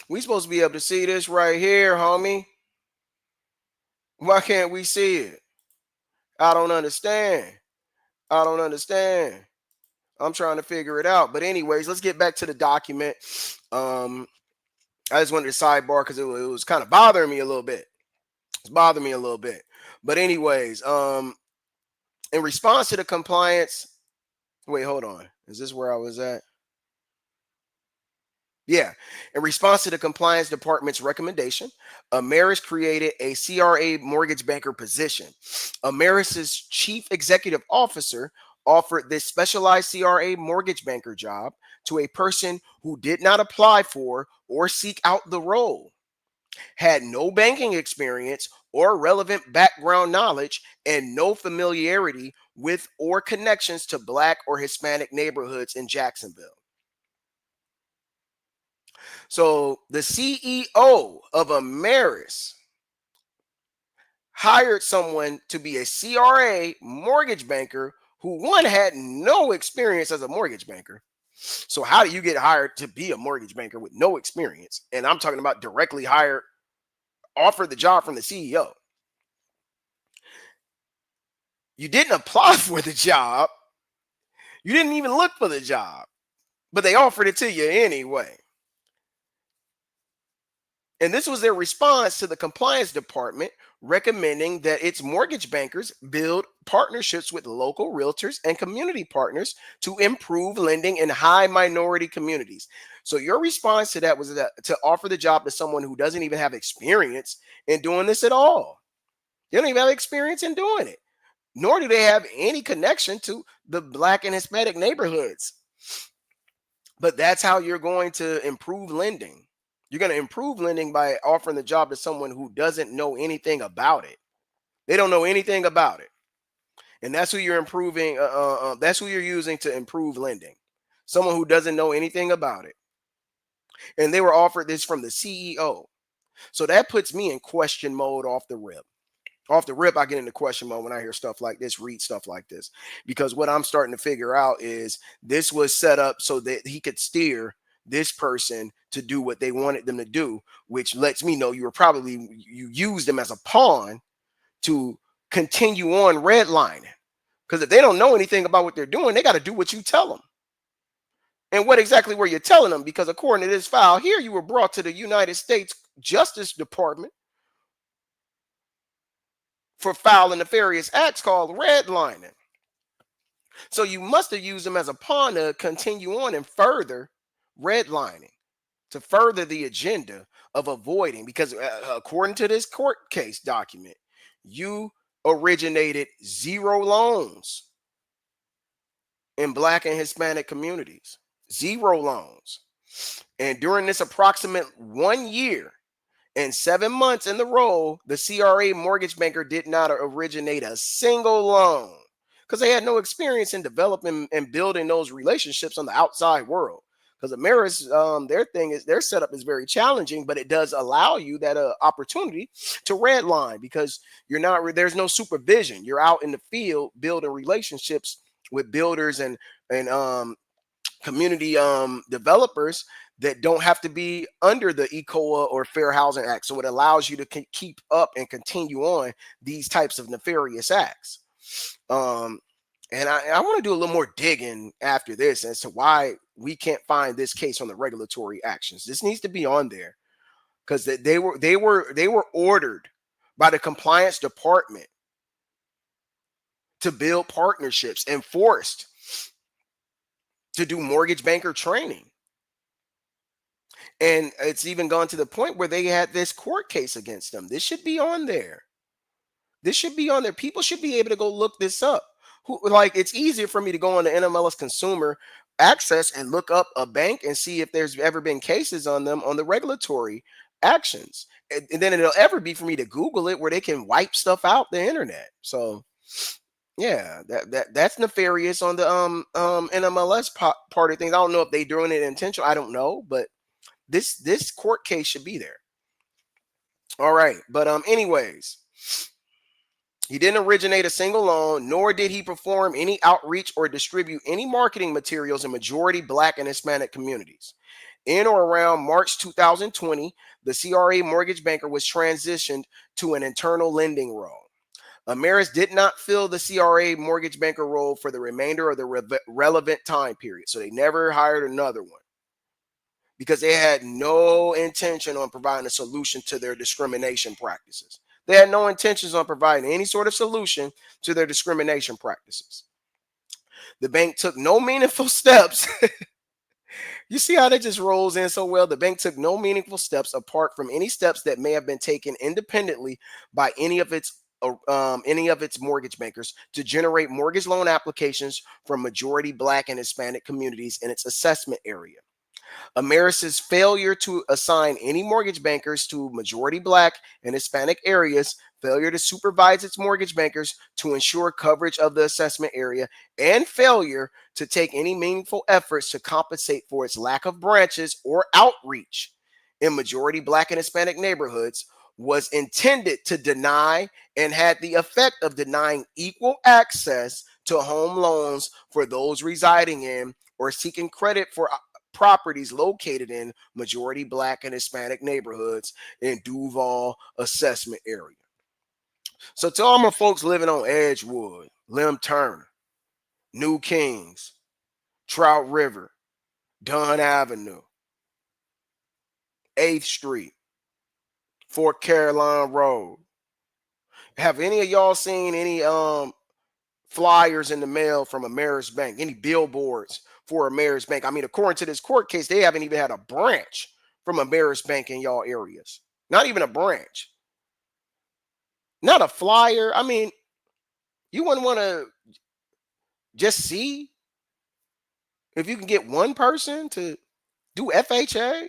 We're supposed to be able to see this right here, homie. Why can't we see it? I don't understand. I don't understand. I'm trying to figure it out. But anyways, let's get back to the document. I just wanted to sidebar because it was kind of bothering me a little bit. It's bothering me a little bit. But anyways, in response to the compliance, wait, hold on. Is this where I was at? Yeah. In response to the compliance department's recommendation, Ameris created a CRA mortgage banker position. Ameris's chief executive officer offered this specialized CRA mortgage banker job to a person who did not apply for or seek out the role, had no banking experience or relevant background knowledge, and no familiarity with or connections to Black or Hispanic neighborhoods in Jacksonville. So the CEO of Ameris hired someone to be a CRA mortgage banker who, one, had no experience as a mortgage banker. So how do you get hired to be a mortgage banker with no experience? And I'm talking about directly hired, offered the job from the CEO. You didn't apply for the job. You didn't even look for the job, but they offered it to you anyway. And this was their response to the compliance department recommending that its mortgage bankers build partnerships with local realtors and community partners to improve lending in high minority communities. So your response to that was to offer the job to someone who doesn't even have experience in doing this at all. They don't even have experience in doing it, nor do they have any connection to the Black and Hispanic neighborhoods. But that's how you're going to improve lending. You're going to improve lending by offering the job to someone who doesn't know anything about it. They don't know anything about it. And that's who you're improving. That's who you're using to improve lending. Someone who doesn't know anything about it. And they were offered this from the CEO. So that puts me in question mode off the rip. Off the rip, I get into question mode when I hear stuff like this, read stuff like this, because what I'm starting to figure out is this was set up so that he could steer this person to do what they wanted them to do, which lets me know you used them as a pawn to continue on redlining. Because if they don't know anything about what they're doing, they got to do what you tell them. And what exactly were you telling them? Because according to this file here, you were brought to the United States Justice Department for filing nefarious acts called redlining. So you must have used them as a pawn to continue on and further redlining, to further the agenda of avoiding, because according to this court case document, you originated 0 loans in Black and Hispanic communities, 0 loans. And during this approximate 1 year, and 7 months in the role, the CRA mortgage banker did not originate a single loan because they had no experience in developing and building those relationships on the outside world. Because Ameris, their setup is very challenging, but it does allow you that opportunity to redline because there's no supervision. You're out in the field building relationships with builders and community developers that don't have to be under the ECOA or Fair Housing Act. So it allows you to keep up and continue on these types of nefarious acts. And I want to do a little more digging after this as to why we can't find this case on the regulatory actions. This needs to be on there because they were ordered by the compliance department to build partnerships and forced to do mortgage banker training. And it's even gone to the point where they had this court case against them. This should be on there. This should be on there. People should be able to go look this up. It's easier for me to go on the NMLS Consumer Access and look up a bank and see if there's ever been cases on them on the regulatory actions. And then it'll ever be for me to Google it where they can wipe stuff out the internet. So yeah, that's nefarious on the NMLS part of things. I don't know if they're doing it intentional. I don't know, but this court case should be there. All right, but anyways, he didn't originate a single loan, nor did he perform any outreach or distribute any marketing materials in majority Black and Hispanic communities. In or around March 2020, the CRA mortgage banker was transitioned to an internal lending role. Ameris did not fill the CRA mortgage banker role for the remainder of the relevant time period. So they never hired another one because they had no intention on providing a solution to their discrimination practices. They had no intentions on providing any sort of solution to their discrimination practices. The bank took no meaningful steps. You see how that just rolls in so well? The bank took no meaningful steps apart from any steps that may have been taken independently by any of its mortgage bankers to generate mortgage loan applications from majority Black and Hispanic communities in its assessment area. Ameris' failure to assign any mortgage bankers to majority Black and Hispanic areas, failure to supervise its mortgage bankers to ensure coverage of the assessment area, and failure to take any meaningful efforts to compensate for its lack of branches or outreach in majority Black and Hispanic neighborhoods was intended to deny and had the effect of denying equal access to home loans for those residing in or seeking credit for properties located in majority Black and Hispanic neighborhoods in Duval assessment area. So to all my folks living on Edgewood, Lim Turner, New Kings, Trout River, Dunn Avenue, 8th Street, Fort Caroline Road. Have any of y'all seen any flyers in the mail from Ameris Bank? Any billboards for Ameris Bank? I mean, according to this court case, they haven't even had a branch from Ameris Bank in y'all areas. Not even a branch. Not a flyer. I mean, you wouldn't want to just see if you can get one person to do FHA?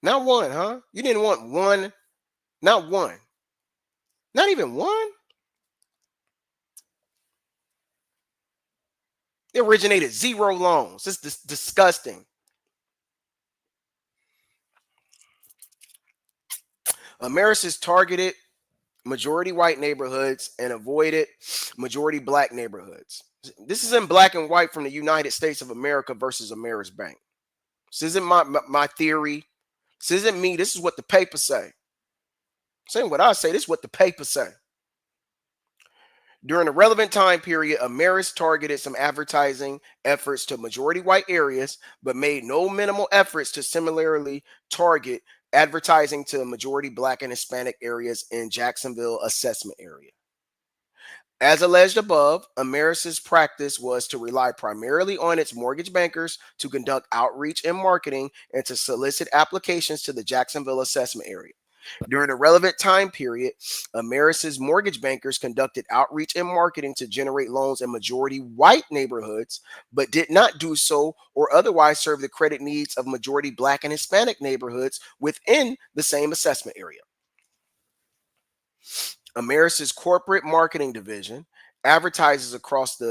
Not one, huh? You didn't want one, not one, not even one? They originated 0 loans. It's disgusting. Ameris targeted majority white neighborhoods and avoided majority Black neighborhoods. This is in black and white from the United States of America versus Ameris Bank. This isn't my theory. This isn't me. This is what the papers say. Saying what I say, this is what the papers say. During the relevant time period, Ameris targeted some advertising efforts to majority white areas, but made no minimal efforts to similarly target advertising to majority Black and Hispanic areas in Jacksonville assessment area. As alleged above, Ameris' practice was to rely primarily on its mortgage bankers to conduct outreach and marketing and to solicit applications to the Jacksonville assessment area. During the relevant time period, Ameris' mortgage bankers conducted outreach and marketing to generate loans in majority white neighborhoods, but did not do so or otherwise serve the credit needs of majority Black and Hispanic neighborhoods within the same assessment area. Ameris' corporate marketing division advertises across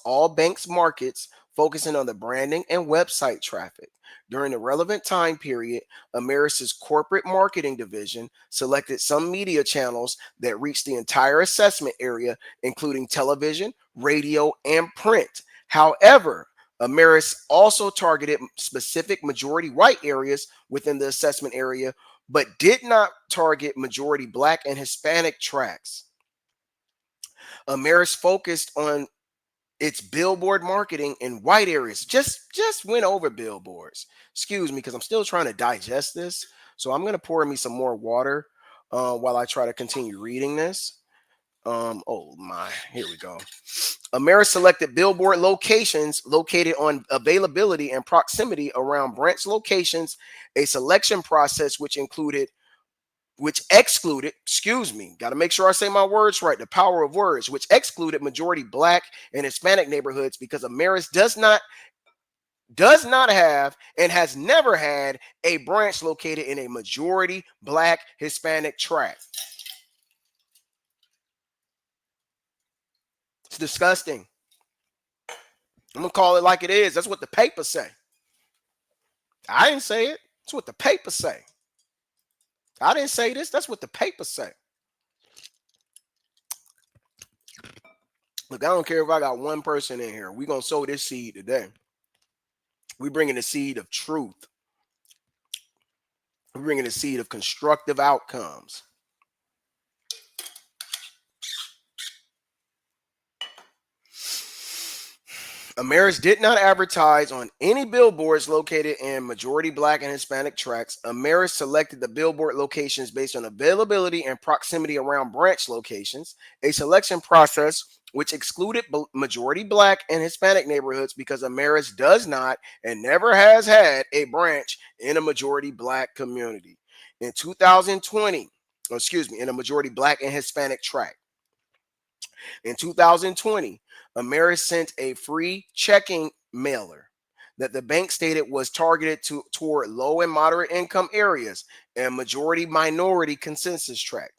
all banks' markets, focusing on the branding and website traffic. During the relevant time period, Ameris' corporate marketing division selected some media channels that reached the entire assessment area, including television, radio, and print. However, Ameris also targeted specific majority white areas within the assessment area, but did not target majority Black and Hispanic tracts. Ameris focused on its billboard marketing in white areas. Just went over billboards. Excuse me, because I'm still trying to digest this. So I'm going to pour me some more water while I try to continue reading this. Oh my, here we go. Ameris selected billboard locations located on availability and proximity around branch locations, a selection process which excluded, excuse me, got to make sure I say my words right, the power of words, which excluded majority Black and Hispanic neighborhoods because Ameris does not have and has never had a branch located in a majority Black Hispanic tract. It's disgusting. I'm gonna call it like it is. That's what the papers say. I didn't say it. That's what the papers say. I didn't say this. That's what the papers say. Look, I don't care if I got one person in here. We're gonna sow this seed today. We're bringing the seed of truth. We're bringing the seed of constructive outcomes. Ameris did not advertise on any billboards located in majority Black and Hispanic tracts. Ameris selected the billboard locations based on availability and proximity around branch locations, a selection process which excluded majority Black and Hispanic neighborhoods because Ameris does not and never has had a branch in a majority Black community. In 2020, in a majority Black and Hispanic tract. In 2020, Ameris sent a free checking mailer that the bank stated was targeted toward low and moderate income areas and majority minority consensus tract.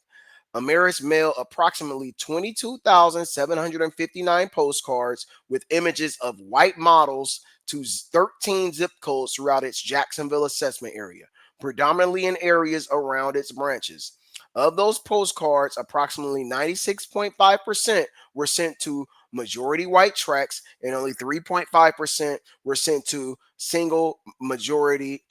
Ameris mailed approximately 22,759 postcards with images of white models to 13 zip codes throughout its Jacksonville assessment area, predominantly in areas around its branches. Of those postcards, approximately 96.5% were sent to majority white tracts, and only 3.5% were sent to a single majority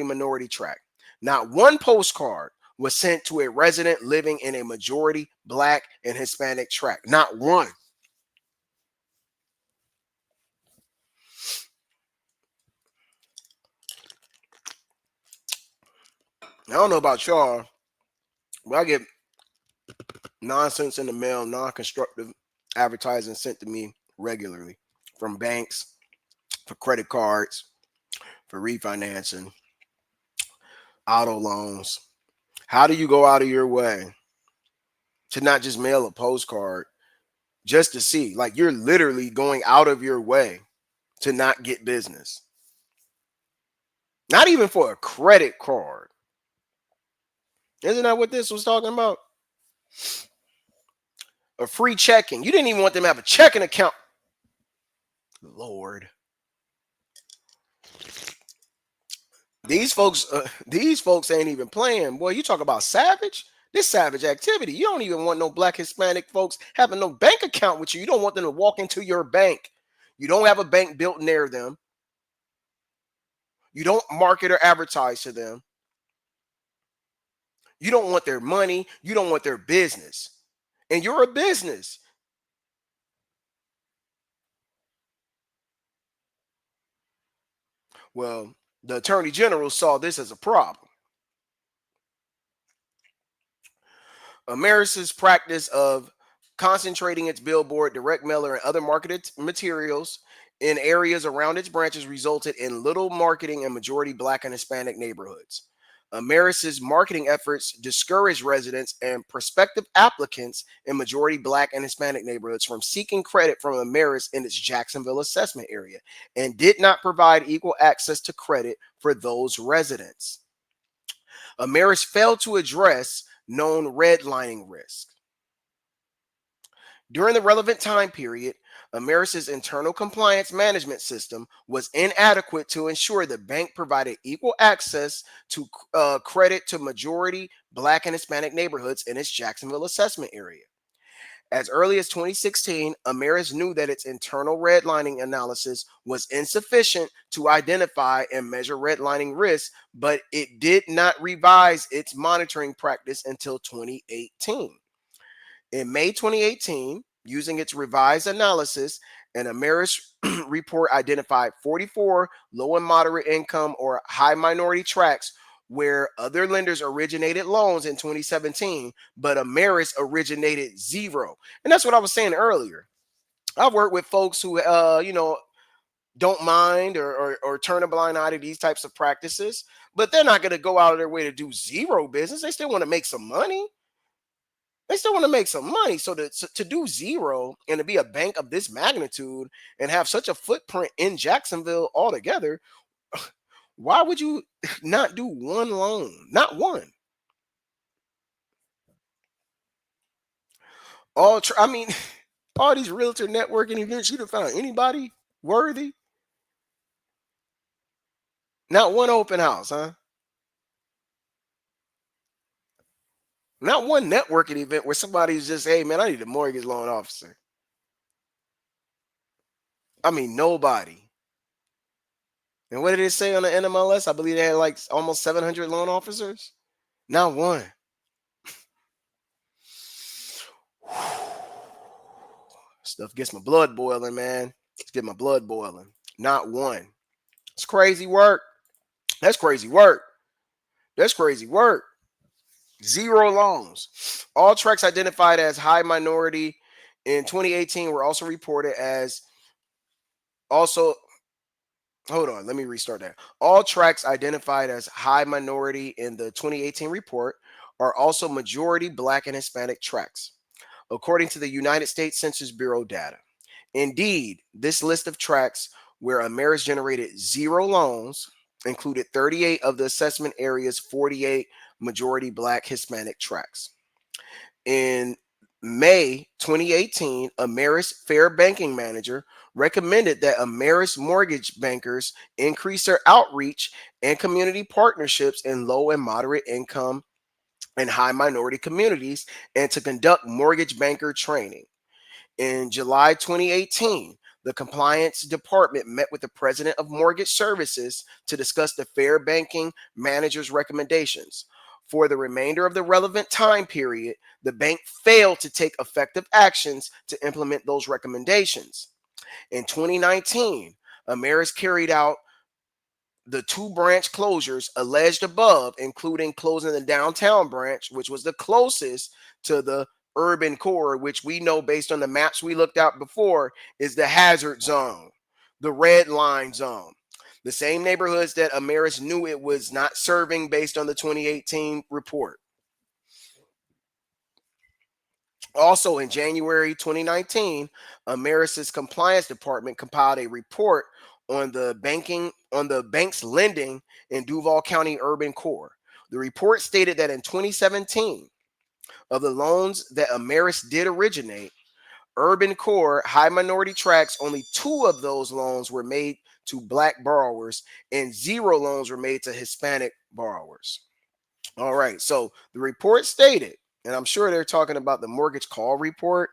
minority tract. Not one postcard was sent to a resident living in a majority black and Hispanic tract. Not one. I don't know about y'all, but I get nonsense in the mail, non-constructive advertising sent to me regularly from banks, for credit cards, for refinancing, auto loans. How do you go out of your way to not just mail a postcard just to see? Like, you're literally going out of your way to not get business. Not even for a credit card. Isn't that what this was talking about? A free checking. You didn't even want them to have a checking account. Lord. These folks ain't even playing. Boy, you talk about savage. This savage activity. You don't even want no black Hispanic folks having no bank account with you. You don't want them to walk into your bank. You don't have a bank built near them. You don't market or advertise to them. You don't want their money. You don't want their business. And you're a business. Well, the attorney general saw this as a problem. Ameris' practice of concentrating its billboard, direct mailer, and other marketed materials in areas around its branches resulted in little marketing in majority black and Hispanic neighborhoods. Ameris' marketing efforts discouraged residents and prospective applicants in majority black and Hispanic neighborhoods from seeking credit from Ameris in its Jacksonville assessment area, and did not provide equal access to credit for those residents. Ameris failed to address known redlining risk. During the relevant time period, Ameris' internal compliance management system was inadequate to ensure the bank provided equal access to credit to majority black and Hispanic neighborhoods in its Jacksonville assessment area. As early as 2016, Ameris knew that its internal redlining analysis was insufficient to identify and measure redlining risk, but it did not revise its monitoring practice until 2018. In May 2018, using its revised analysis, an Ameris report identified 44 low and moderate income or high minority tracts where other lenders originated loans in 2017, but Ameris originated zero. And that's what I was saying earlier. I've worked with folks who, don't mind or turn a blind eye to these types of practices, but they're not going to go out of their way to do zero business. They still want to make some money. So to do zero and to be a bank of this magnitude and have such a footprint in Jacksonville altogether, why would you not do one loan? Not one. I mean, all these realtor networking events, you'd have found anybody worthy. Not one open house, huh? Not one networking event where somebody's just, hey man, I need a mortgage loan officer. I mean, nobody. And what did it say on the NMLS? I believe they had like almost 700 loan officers. Not one. Stuff gets my blood boiling, man. It's getting my blood boiling. Not one. It's crazy work. That's crazy work. That's crazy work. Zero loans. All tracks identified as high minority in 2018 were also reported as also. Hold on, let me restart that. All tracks identified as high minority in the 2018 report are also majority black and Hispanic tracks, according to the United States Census Bureau data. Indeed, this list of tracks where Ameris generated zero loans included 38 of the assessment area's 48 majority black Hispanic tracks. In May 2018, Ameris Fair Banking Manager recommended that Ameris mortgage bankers increase their outreach and community partnerships in low and moderate income and high minority communities and to conduct mortgage banker training. In July 2018, the compliance department met with the president of mortgage services to discuss the fair banking manager's recommendations. For the remainder of the relevant time period, the bank failed to take effective actions to implement those recommendations. In 2019, Ameris carried out the two branch closures alleged above, including closing the downtown branch, which was the closest to the urban core, which we know based on the maps we looked at before is the hazard zone, the red line zone. The same neighborhoods that Ameris knew it was not serving based on the 2018 report. Also, in January 2019, Ameris' compliance department compiled a report on the bank's lending in Duval County urban core. The report stated that in 2017, of the loans that Ameris did originate, urban core high minority tracts, only 2 of those loans were made to black borrowers and 0 loans were made to Hispanic borrowers. All right. So the report stated, and I'm sure they're talking about the mortgage call report,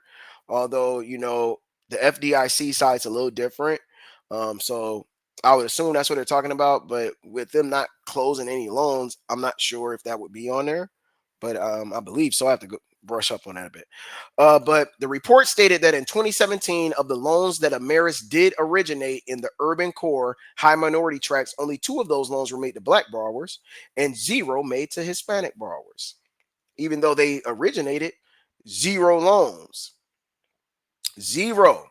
although, the FDIC side's a little different. So I would assume that's what they're talking about. But with them not closing any loans, I'm not sure if that would be on there. But I believe so. I have to brush up on that a bit. But the report stated that in 2017, of the loans that Ameris did originate in the urban core high minority tracts, only 2 of those loans were made to black borrowers and 0 made to Hispanic borrowers, even though they originated 0 loans. 0.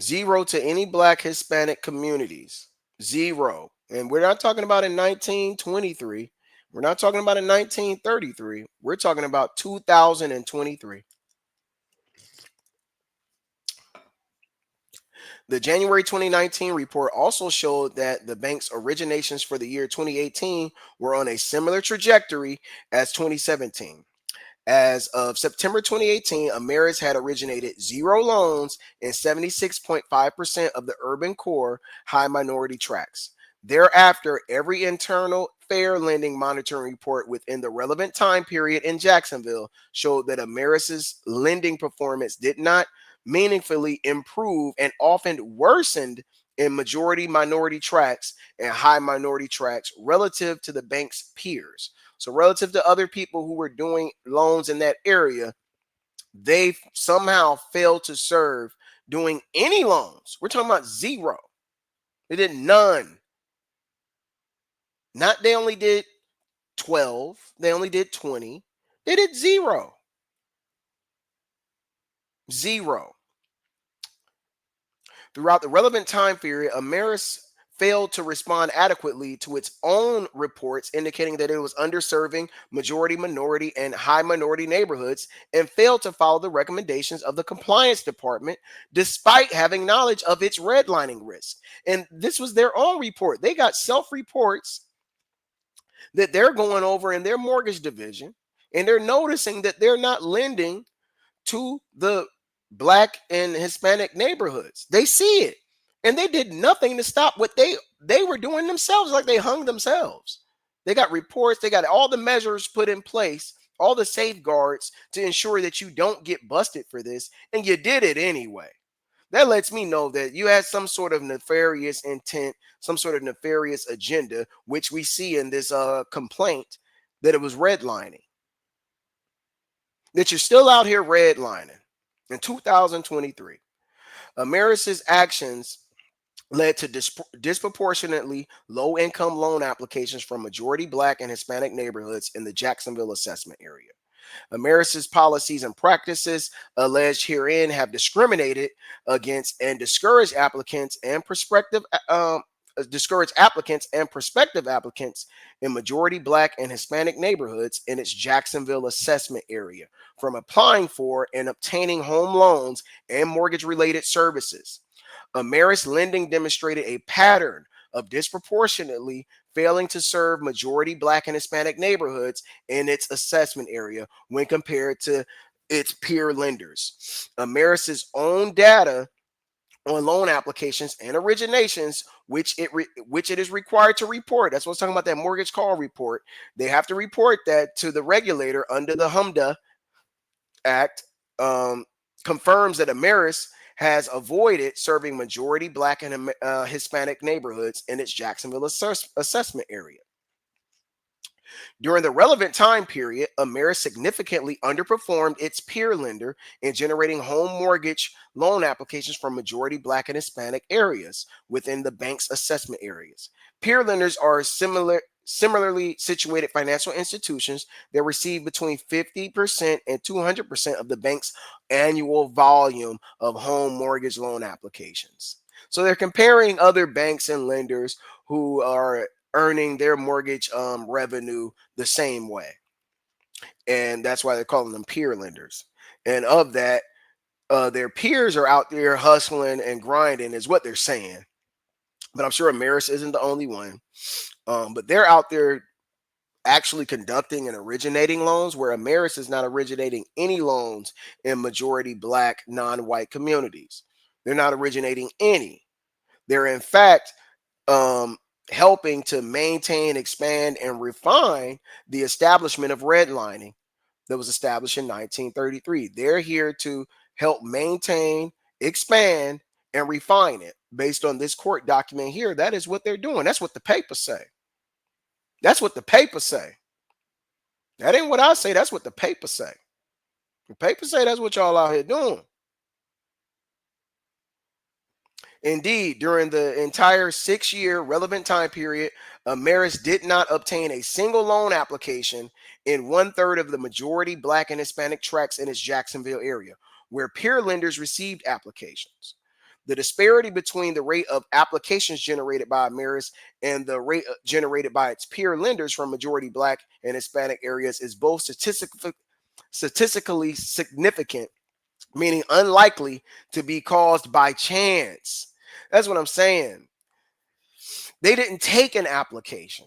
0 to any black Hispanic communities. 0. And we're not talking about in 1923. We're not talking about in 1933. We're talking about 2023. The January 2019 report also showed that the bank's originations for the year 2018 were on a similar trajectory as 2017. As of September 2018, Ameris had originated 0 loans in 76.5% of the urban core high minority tracts. Thereafter, every internal fair lending monitoring report within the relevant time period in Jacksonville showed that Ameris' lending performance did not meaningfully improve and often worsened in majority minority tracts and high minority tracts relative to the bank's peers. So relative to other people who were doing loans in that area, they somehow failed to serve doing any loans. We're talking about 0. They did none. Not they only did 12, they only did 20. They did 0. 0. Throughout the relevant time period, Ameris failed to respond adequately to its own reports indicating that it was underserving majority, minority, and high minority neighborhoods and failed to follow the recommendations of the compliance department despite having knowledge of its redlining risk. And this was their own report. They got self-reports that they're going over in their mortgage division, and they're noticing that they're not lending to the black and Hispanic neighborhoods. They see it. And they did nothing to stop what they were doing themselves, like they hung themselves. They got reports, they got all the measures put in place, all the safeguards to ensure that you don't get busted for this, and you did it anyway. That lets me know that you had some sort of nefarious intent, some sort of nefarious agenda, which we see in this complaint that it was redlining. That you're still out here redlining in 2023. Ameris' actions led to disproportionately low income loan applications from majority black and Hispanic neighborhoods in the Jacksonville assessment area. Ameris' policies and practices alleged herein have discriminated against and discourage applicants and prospective applicants in majority black and Hispanic neighborhoods in its Jacksonville assessment area from applying for and obtaining home loans and mortgage related services. Ameris lending demonstrated a pattern of disproportionately failing to serve majority black and Hispanic neighborhoods in its assessment area when compared to its peer lenders. Ameris' own data on loan applications and originations, which it is required to report. That's what's talking about, that mortgage call report. They have to report that to the regulator under the HMDA Act. um, Confirms that Ameris has avoided serving majority Black and Hispanic neighborhoods in its Jacksonville assessment area. During the relevant time period, Ameris significantly underperformed its peer lender in generating home mortgage loan applications from majority Black and Hispanic areas within the bank's assessment areas. Peer lenders are similarly situated financial institutions that receive between 50% and 200% of the bank's annual volume of home mortgage loan applications. So they're comparing other banks and lenders who are earning their mortgage revenue the same way. And that's why they're calling them peer lenders. And of that, their peers are out there hustling and grinding, is what they're saying. But I'm sure Ameris isn't the only one. But they're out there actually conducting and originating loans, where Ameris is not originating any loans in majority Black, non-white communities. They're not originating any. They're in fact um, helping to maintain, expand, and refine the establishment of redlining that was established in 1933. They're here to help maintain, expand, and refine it based on this court document here. That is what they're doing. That's what the papers say. That's what the papers say. That ain't what I say. That's what the papers say. The papers say that's what y'all out here doing. Indeed, during the entire 6-year relevant time period, Ameris did not obtain a single loan application in 1/3 of the majority Black and Hispanic tracts in its Jacksonville area, where peer lenders received applications. The disparity between the rate of applications generated by Ameris and the rate generated by its peer lenders from majority Black and Hispanic areas is both statistically significant, meaning unlikely to be caused by chance. That's what I'm saying. They didn't take an application.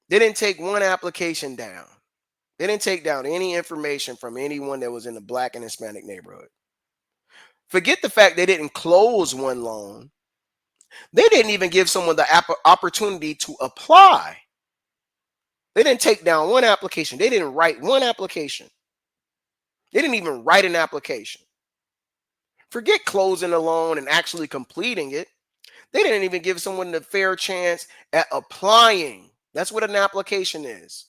They didn't take one application down. They didn't take down any information from anyone that was in the Black and Hispanic neighborhood. Forget the fact they didn't close one loan. They didn't even give someone the opportunity to apply. They didn't take down one application. They didn't write one application. They didn't even write an application. Forget closing a loan and actually completing it. They didn't even give someone the fair chance at applying. That's what an application is.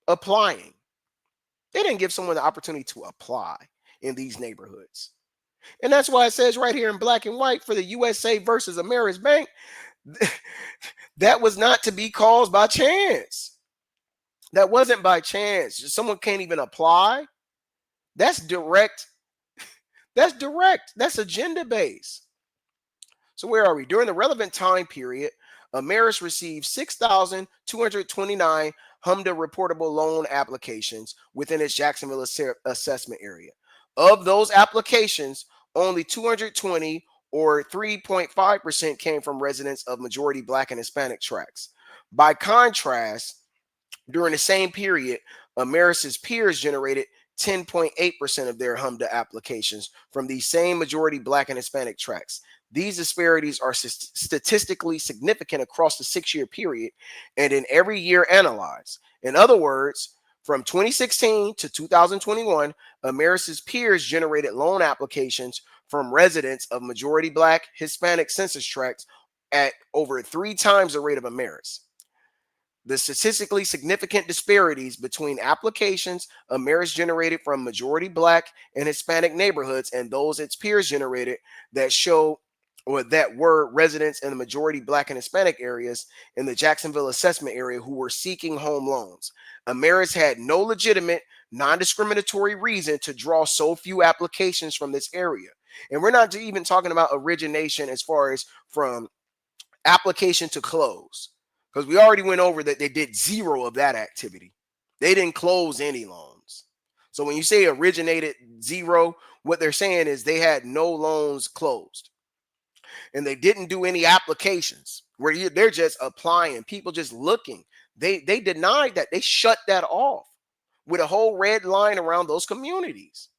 Applying. They didn't give someone the opportunity to apply in these neighborhoods. And that's why it says right here in black and white for the USA versus Ameris Bank, that was not to be caused by chance. That wasn't by chance. Someone can't even apply. That's direct. That's direct. That's agenda based. So where are we? During the relevant time period, Ameris received 6,229 HMDA reportable loan applications within its Jacksonville assessment area. Of those applications, only 220 or 3.5% came from residents of majority Black and Hispanic tracts. By contrast, during the same period, Ameris's peers generated 10.8% of their HMDA applications from these same majority Black and Hispanic tracts. These disparities are statistically significant across the 6-year period and in every year analyzed. In other words, from 2016 to 2021, Ameris's peers generated loan applications from residents of majority Black Hispanic census tracts at over 3 times the rate of Ameris. The statistically significant disparities between applications Ameris generated from majority Black and Hispanic neighborhoods and those its peers generated that show or that were residents in the majority Black and Hispanic areas in the Jacksonville assessment area who were seeking home loans. Ameris had no legitimate, non-discriminatory reason to draw so few applications from this area. And we're not even talking about origination as far as from application to close, because we already went over that they did 0 of that activity. They didn't close any loans. So when you say originated 0, what they're saying is they had no loans closed. And they didn't do any applications where they're just applying, people just looking. They denied that. They shut that off with a whole red line around those communities.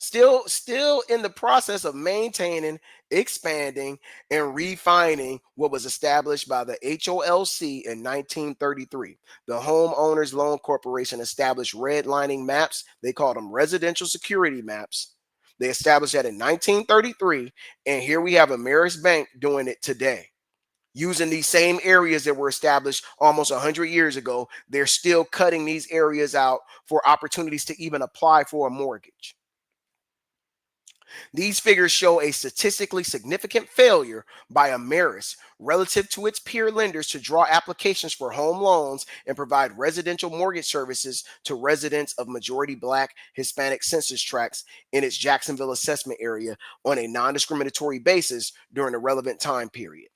still in the process of maintaining, expanding, and refining what was established by the HOLC in 1933. The Homeowners Loan Corporation established redlining maps. They called them residential security maps. They established that in 1933, and here we have Ameris Bank doing it today. Using these same areas that were established almost 100 years ago, they're still cutting these areas out for opportunities to even apply for a mortgage. These figures show a statistically significant failure by Ameris relative to its peer lenders to draw applications for home loans and provide residential mortgage services to residents of majority Black, Hispanic census tracts in its Jacksonville assessment area on a non-discriminatory basis during the relevant time period.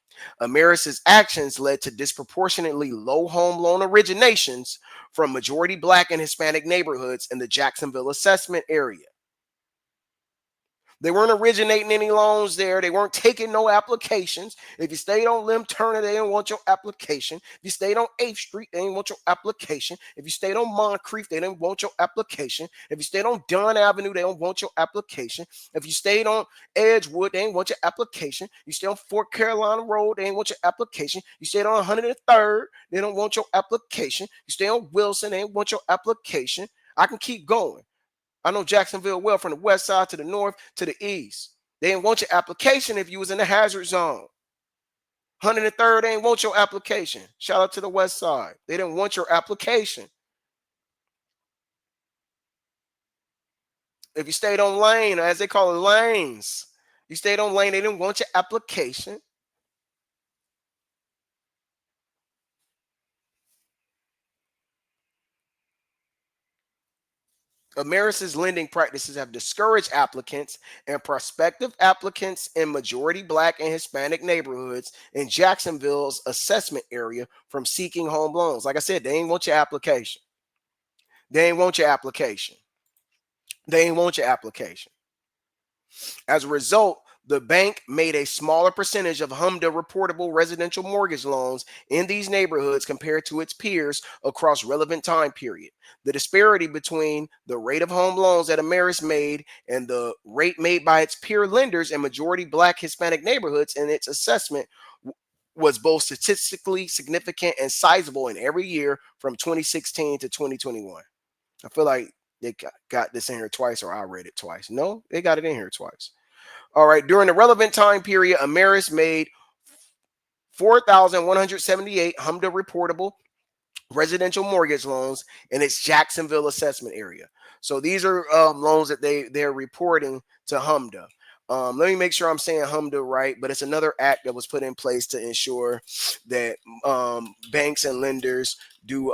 Ameris's actions led to disproportionately low home loan originations from majority Black and Hispanic neighborhoods in the Jacksonville assessment area. They weren't originating any loans there. They weren't taking no applications. If you stayed on Lim Turner, they didn't want your application. If you stayed on 8th Street, they didn't want your application. If you stayed on Moncrief, they didn't want your application. If you stayed on Dunn Avenue, they don't want your application. If you stayed on Edgewood, they didn't want your application. You stayed on Fort Carolina Road, they didn't want your application. You stayed on 103rd, they don't want your application. You stay on Wilson, they didn't want your application. I can keep going. I know Jacksonville well from the west side to the north to the east. They didn't want your application if you was in the hazard zone. 103rd, they didn't want your application. Shout out to the west side. They didn't want your application. If you stayed on lane, as they call it, lanes, you stayed on lane, they didn't want your application. Ameris' lending practices have discouraged applicants and prospective applicants in majority Black and Hispanic neighborhoods in Jacksonville's assessment area from seeking home loans. Like I said, they ain't want your application. They ain't want your application. They ain't want your application. As a result, the bank made a smaller percentage of HMDA reportable residential mortgage loans in these neighborhoods compared to its peers across relevant time period. The disparity between the rate of home loans that Ameris made and the rate made by its peer lenders in majority Black Hispanic neighborhoods in its assessment was both statistically significant and sizable in every year from 2016 to 2021. I feel like they got this in here twice, or I read it twice. No, they got it in here twice. All right. During the relevant time period, Ameris made 4,178 HMDA reportable residential mortgage loans in its Jacksonville assessment area. So these are loans that they're reporting to HMDA. Let me make sure I'm saying HMDA right, but it's another act that was put in place to ensure that banks and lenders do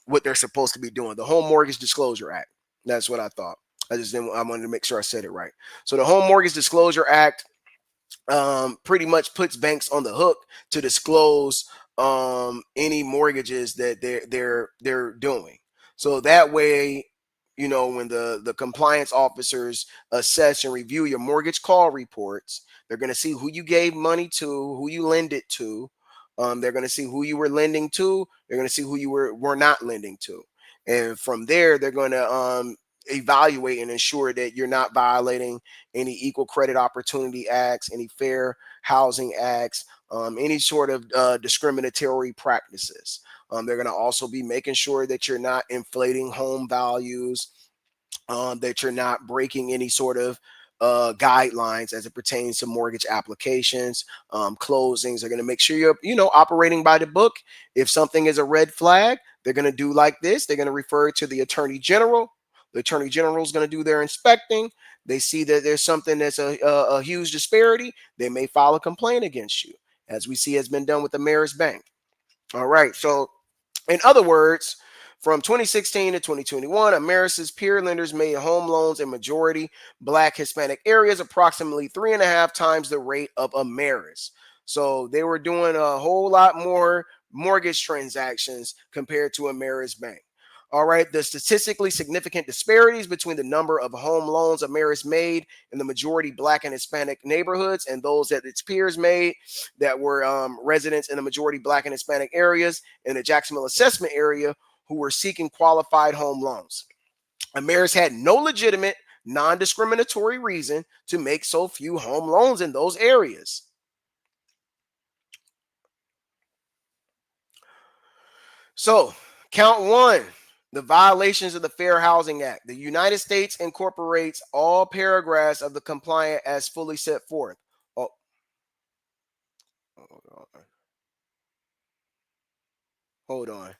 what they're supposed to be doing. The Home Mortgage Disclosure Act. That's what I thought. I wanted to make sure I said it right. So the Home Mortgage Disclosure Act pretty much puts banks on the hook to disclose any mortgages that they're doing. So that way, you know, when the compliance officers assess and review your mortgage call reports, they're going to see who you gave money to, who you lend it to. They're going to see who you were lending to. They're going to see who you were not lending to. And from there, they're going to evaluate and ensure that you're not violating any Equal Credit Opportunity Acts, any Fair Housing Acts, any sort of discriminatory practices. They're going to also be making sure that you're not inflating home values, that you're not breaking any sort of guidelines as it pertains to mortgage applications, closings. They're going to make sure you're, operating by the book. If something is a red flag, they're going to do like this. They're going to refer to the Attorney General. The Attorney General is going to do their inspecting. They see that there's something that's a huge disparity. They may file a complaint against you, as we see has been done with the Ameris Bank. All right. So, in other words, from 2016 to 2021, Ameris' peer lenders made home loans in majority Black Hispanic areas approximately 3.5 times the rate of Ameris. So they were doing a whole lot more mortgage transactions compared to Ameris Bank. All right, the statistically significant disparities between the number of home loans Ameris made in the majority Black and Hispanic neighborhoods and those that its peers made that were residents in the majority Black and Hispanic areas in the Jacksonville assessment area who were seeking qualified home loans. Ameris had no legitimate non-discriminatory reason to make so few home loans in those areas. So, count one, the violations of the Fair Housing Act. The United States incorporates all paragraphs of the compliant as fully set forth. Oh, hold on. Hold on.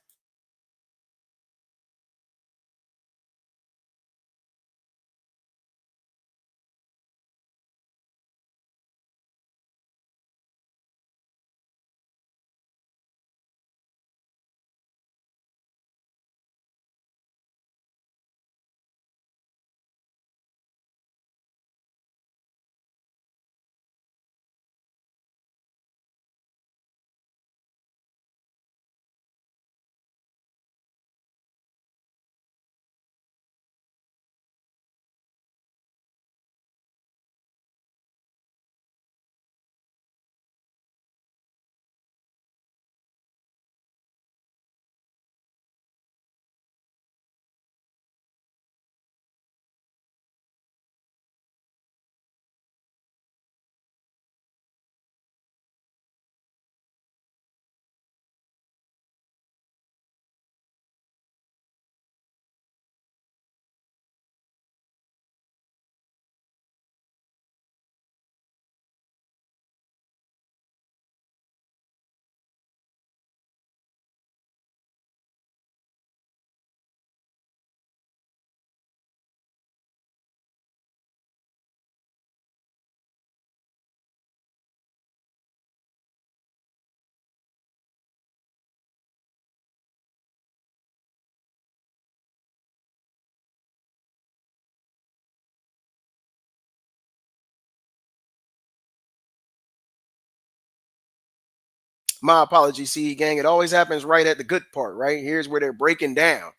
My apologies, CE gang. It always happens right at the good part, right? Here's where they're breaking down,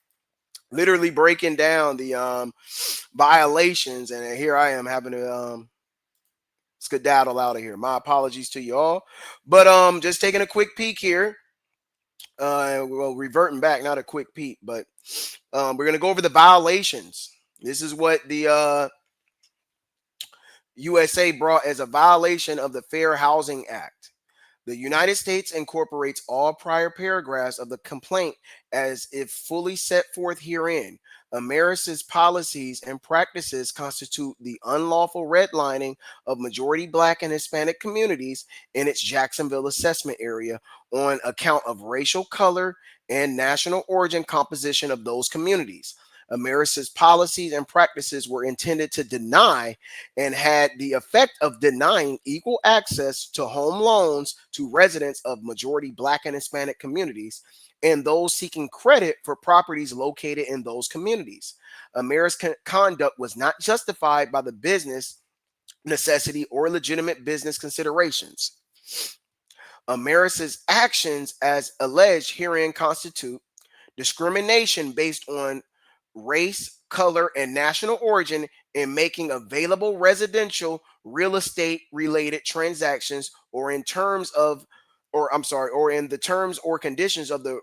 literally breaking down the violations, and here I am having to skedaddle out of here. My apologies to you all, but just taking a quick peek here. Well, reverting back, not a quick peek, but we're gonna go over the violations. This is what the USA brought as a violation of the Fair Housing Act. The United States incorporates all prior paragraphs of the complaint as if fully set forth herein. Ameris's policies and practices constitute the unlawful redlining of majority Black and Hispanic communities in its Jacksonville assessment area on account of racial color and national origin composition of those communities. Ameris's policies and practices were intended to deny and had the effect of denying equal access to home loans to residents of majority Black and Hispanic communities and those seeking credit for properties located in those communities. America's conduct was not justified by the business necessity or legitimate business considerations. America's actions, as alleged herein, constitute discrimination based on race, color, and national origin in making available residential real estate related transactions or in terms of or in the terms or conditions of the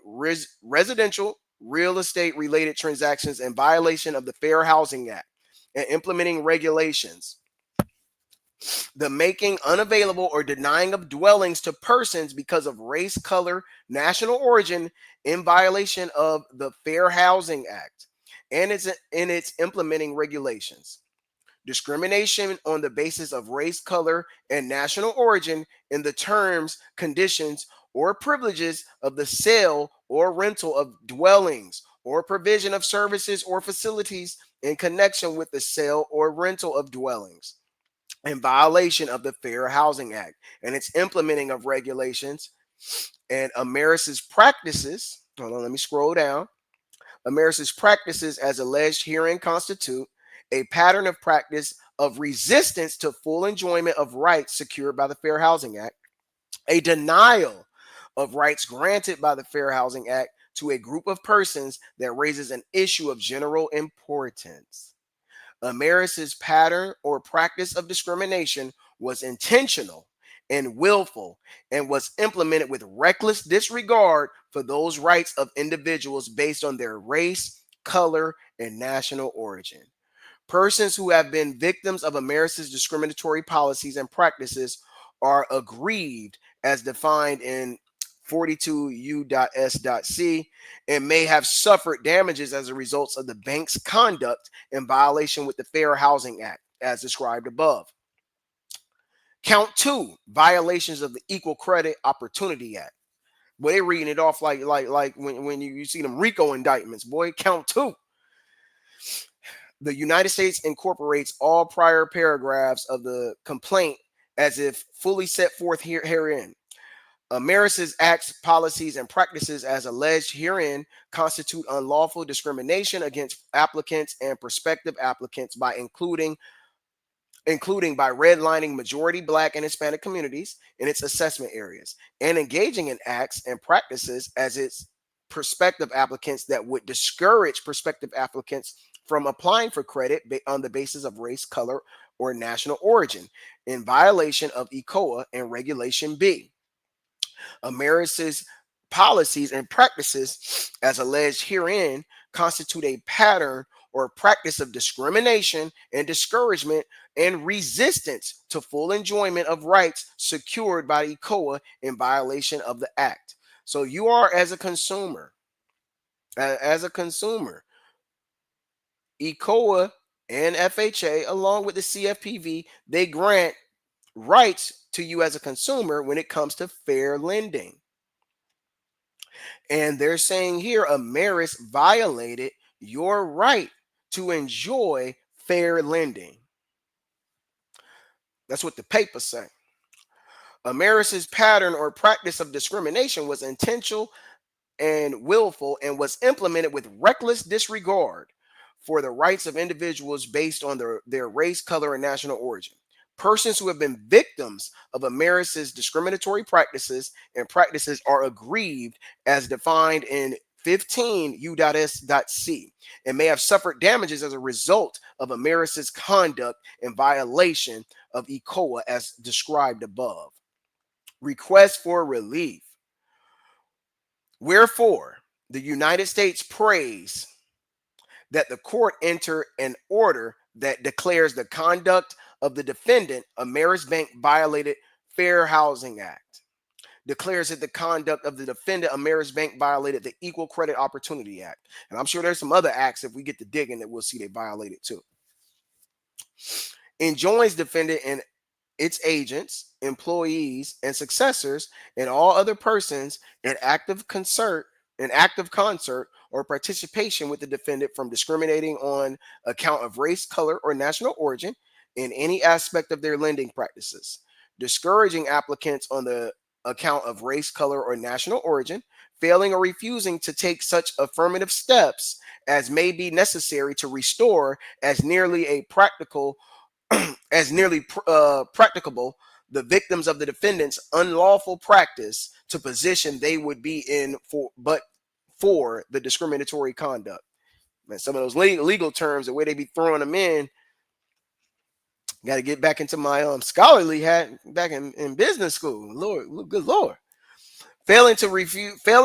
residential real estate related transactions in violation of the Fair Housing Act and implementing regulations, the making unavailable or denying of dwellings to persons because of race, color, national origin in violation of the Fair Housing Act and its implementing regulations. Discrimination on the basis of race, color, and national origin in the terms, conditions, or privileges of the sale or rental of dwellings or provision of services or facilities in connection with the sale or rental of dwellings in violation of the Fair Housing Act and its implementing of regulations and Ameris's practices. Hold on, let me scroll down. Ameris's practices, as alleged herein, constitute a pattern of practice of resistance to full enjoyment of rights secured by the Fair Housing Act, a denial of rights granted by the Fair Housing Act to a group of persons that raises an issue of general importance. Ameris's pattern or practice of discrimination was intentional and willful and was implemented with reckless disregard for those rights of individuals based on their race, color, and national origin. Persons who have been victims of America's discriminatory policies and practices are aggrieved as defined in 42 U.S.C. and may have suffered damages as a result of the bank's conduct in violation with the Fair Housing Act, as described above. Count two, violations of the Equal Credit Opportunity Act. Boy, they reading it off like when you see them RICO indictments. Boy, count two. The United States incorporates all prior paragraphs of the complaint as if fully set forth herein. America's acts, policies, and practices as alleged herein constitute unlawful discrimination against applicants and prospective applicants by including by redlining majority Black and Hispanic communities in its assessment areas and engaging in acts and practices as its prospective applicants that would discourage prospective applicants from applying for credit on the basis of race, color, or national origin in violation of ECOA and Regulation B. America's policies and practices, as alleged herein, constitute a pattern or practice of discrimination and discouragement and resistance to full enjoyment of rights secured by ECOA in violation of the act. So you are as a consumer, ECOA and FHA, along with the CFPB, they grant rights to you as a consumer when it comes to fair lending. And they're saying here, Ameris violated your right to enjoy fair lending. That's what the papers say. Ameris's pattern or practice of discrimination was intentional and willful and was implemented with reckless disregard for the rights of individuals based on their race, color, and national origin. Persons who have been victims of America's discriminatory practices and practices are aggrieved as defined in 15 U.S.C. and may have suffered damages as a result of America's conduct in violation of ECOA as described above. Request for relief. Wherefore, the United States prays that the court enter an order that declares the conduct of the defendant, Ameris Bank, violated Fair Housing Act. Declares that the conduct of the defendant, Ameris Bank, violated the Equal Credit Opportunity Act. And I'm sure there's some other acts, if we get to digging, that we'll see they violated too. Enjoins defendant and its agents, employees, and successors, and all other persons in active concert or participation with the defendant from discriminating on account of race, color, or national origin in any aspect of their lending practices, discouraging applicants on the account of race, color, or national origin, failing or refusing to take such affirmative steps as may be necessary to restore as nearly practicable the victims of the defendant's unlawful practice to position they would be in for the discriminatory conduct. Man, some of those legal terms, the way they be throwing them in, got to get back into my scholarly hat back in business school. Lord, good Lord. Failing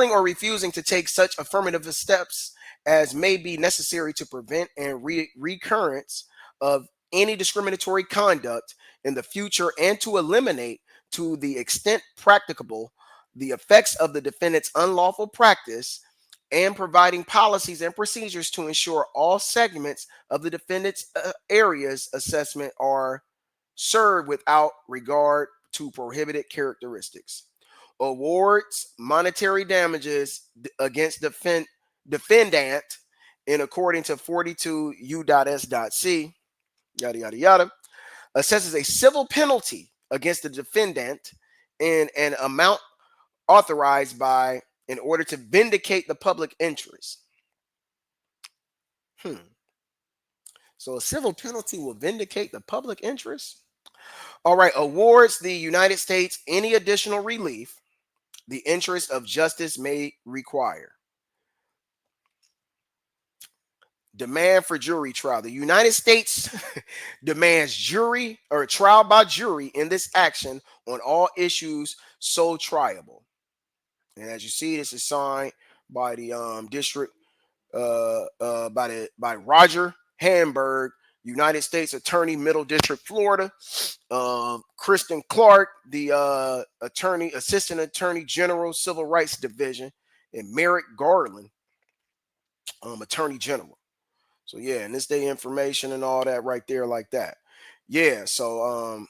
or refusing to take such affirmative steps as may be necessary to prevent and recurrence of any discriminatory conduct in the future and to eliminate, to the extent practicable, the effects of the defendant's unlawful practice, and providing policies and procedures to ensure all segments of the defendant's areas assessment are served without regard to prohibited characteristics. Awards monetary damages against defendant in according to 42 U.S.C. Yada yada yada. Assesses a civil penalty against the defendant in an amount authorized by in order to vindicate the public interest. So a civil penalty will vindicate the public interest. All right. Awards the United States any additional relief the interest of justice may require. Demand for jury trial. The United States demands jury or trial by jury in this action on all issues so triable. And as you see, this is signed by the district by Roger Hamburg, United States Attorney, Middle District, Florida. Kristen Clark, the Assistant Attorney General, Civil Rights Division, and Merrick Garland, Attorney General. So yeah, and this day information and all that right there, like that. Yeah, so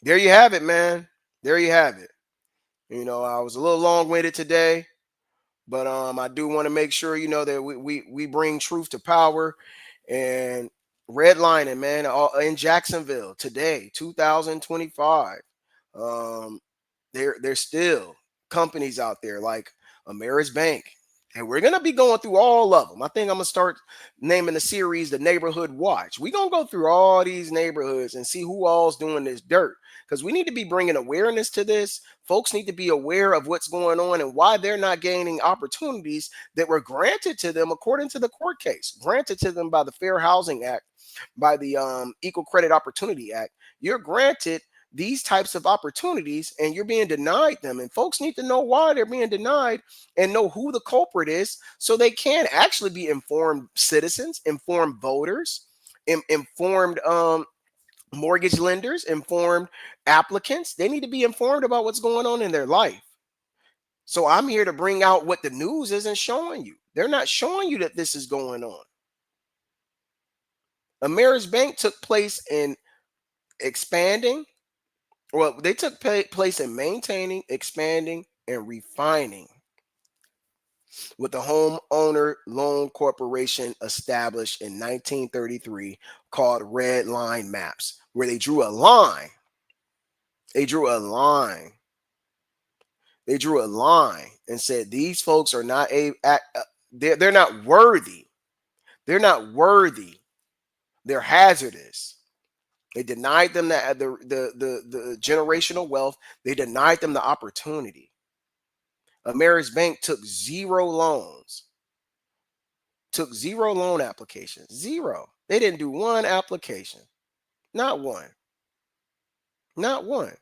there you have it, man. There you have it. I was a little long-winded today, but I do want to make sure that we bring truth to power. And redlining, man, in Jacksonville today, 2025. Um, there's still companies out there like Ameris Bank, and we're gonna be going through all of them. I think I'm gonna start naming the series the Neighborhood Watch. We're gonna go through all these neighborhoods and see who all's doing this dirt, because we need to be bringing awareness to this. Folks need to be aware of what's going on and why they're not gaining opportunities that were granted to them according to the court case, granted to them by the Fair Housing Act, by the Equal Credit Opportunity Act. You're granted these types of opportunities and you're being denied them, and folks need to know why they're being denied and know who the culprit is, so they can actually be informed citizens, informed voters, informed mortgage lenders, informed applicants. They need to be informed about what's going on in their life. So I'm here to bring out what the news isn't showing you. They're not showing you that this is going on. Ameris Bank took place in expanding. Well, they took place in maintaining, expanding, and refining with the Homeowner Loan Corporation established in 1933 called Redline Maps, where they drew a line. They drew a line. They drew a line and said these folks are not they're not worthy. They're not worthy. They're hazardous. They denied them the generational wealth. They denied them the opportunity. Ameris Bank took zero loans, took zero loan applications, zero. They didn't do one application, not one, not one,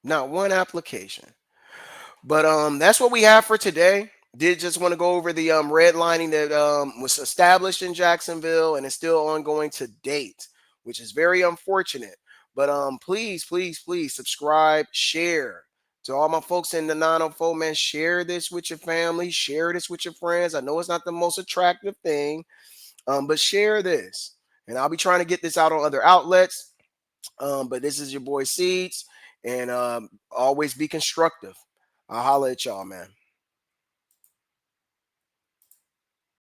not one application. But that's what we have for today. Did just want to go over the redlining that was established in Jacksonville and is still ongoing to date, which is very unfortunate. But please, please, please subscribe, share. To all my folks in the 904, man, share this with your family, share this with your friends. I know it's not the most attractive thing, but share this. And I'll be trying to get this out on other outlets. But this is your boy Seeds, and always be constructive. I'll holler at y'all, man.